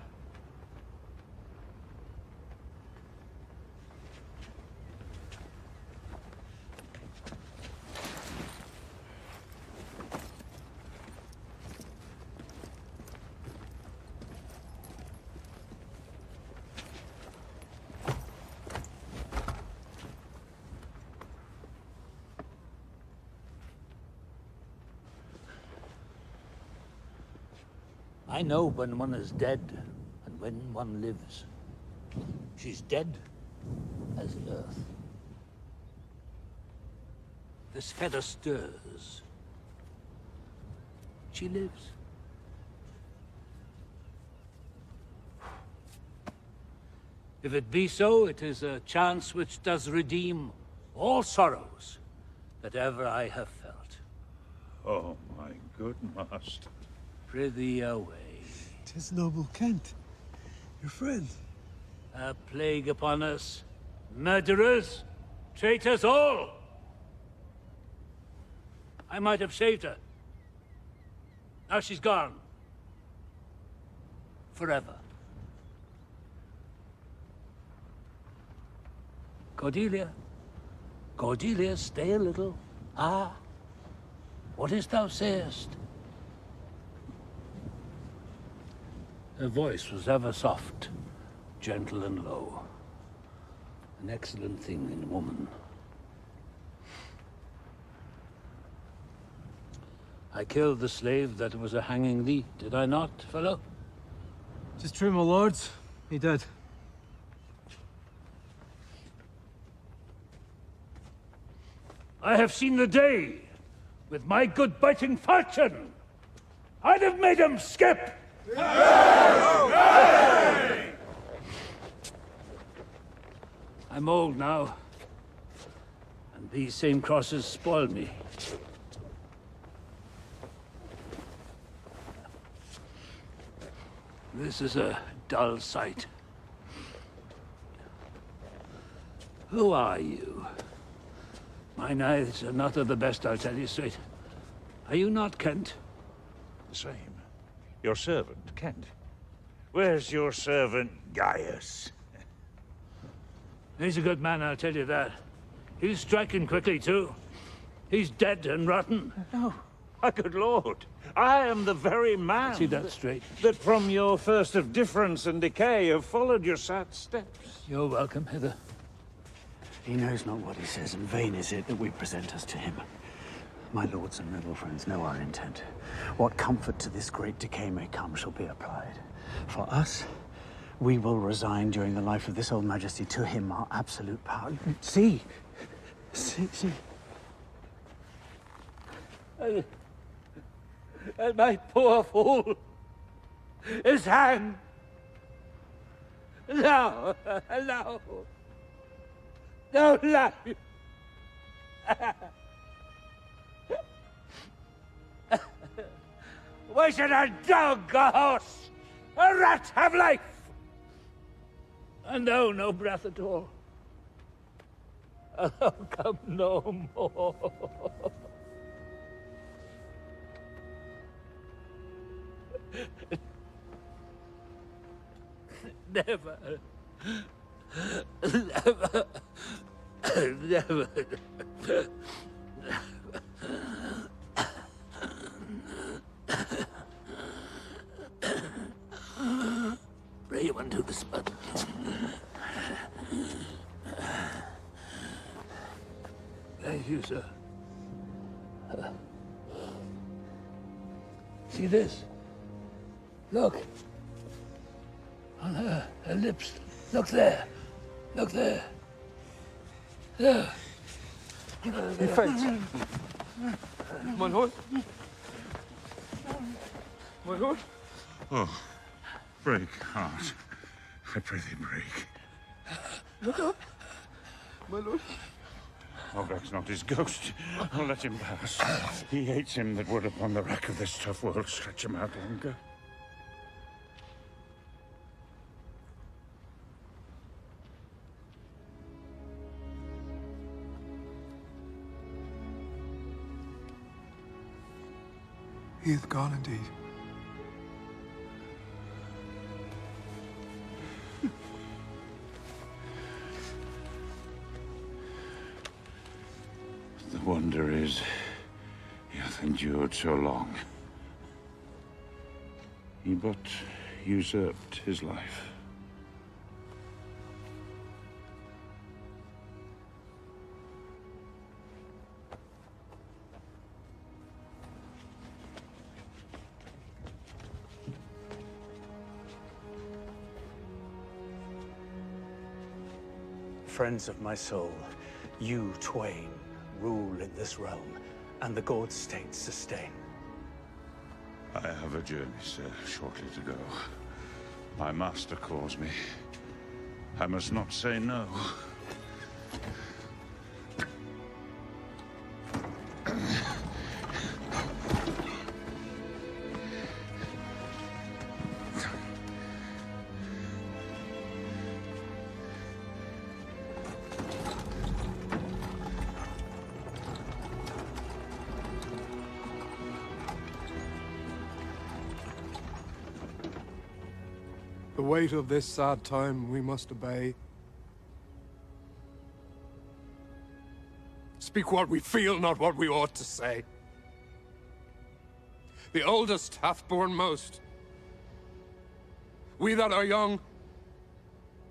I know when one is dead and when one lives. She's dead as the earth. This feather stirs. She lives. If it be so, it is a chance which does redeem all sorrows that ever I have felt. Oh, my good master. Prithee away. 'Tis noble Kent, your friend. A plague upon us. Murderers, traitors all. I might have saved her. Now she's gone. Forever. Cordelia. Cordelia, stay a little. Ah. What is thou sayest? Her voice was ever soft, gentle and low. An excellent thing in a woman. I killed the slave that was a hanging thee, did I not, fellow? 'Tis true, my lords. He did. I have seen the day. With my good biting falchion, I'd have made him skip! I'm old now, and these same crosses spoiled me. This is a dull sight. Who are you? Mine eyes are not of the best, I'll tell you straight. Are you not Kent? The same. Your servant, Kent. Where's your servant, Gaius? He's a good man, I'll tell you that. He's striking quickly, too. He's dead and rotten. No. My good lord, I am the very man... See that straight. ...that from your first of difference and decay have followed your sad steps. You're welcome hither. He knows not what he says, and vain is it that we present us to him. My lords and noble friends know our intent. What comfort to this great decay may come shall be applied. For us, we will resign during the life of this old majesty to him our absolute power. See! See! And my poor fool is hanged. No, no. Don't laugh. Why should a dog, a horse, a rat have life? And thou no breath at all. And thou come no more. Never. Never. Never. Pray you undo this button. Thank you, sir. See this? Look. On her lips. Look there. Look there. There. He faints. My lord? My lord? Oh, break, heart. I pray thee break. Look up. My lord? Oh, vex not his ghost. Oh, let him pass. He hates him that would upon the rack of this tough world stretch him out longer. He hath gone indeed. The wonder is, he hath endured so long. He but usurped his life. Friends of my soul, you twain rule in this realm, and the Gord state sustain. I have a journey, sir, shortly to go. My master calls me. I must not say no. The weight of this sad time we must obey. Speak what we feel, not what we ought to say. The oldest hath borne most. We that are young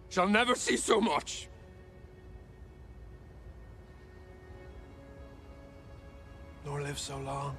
shall never see so much. Nor live so long.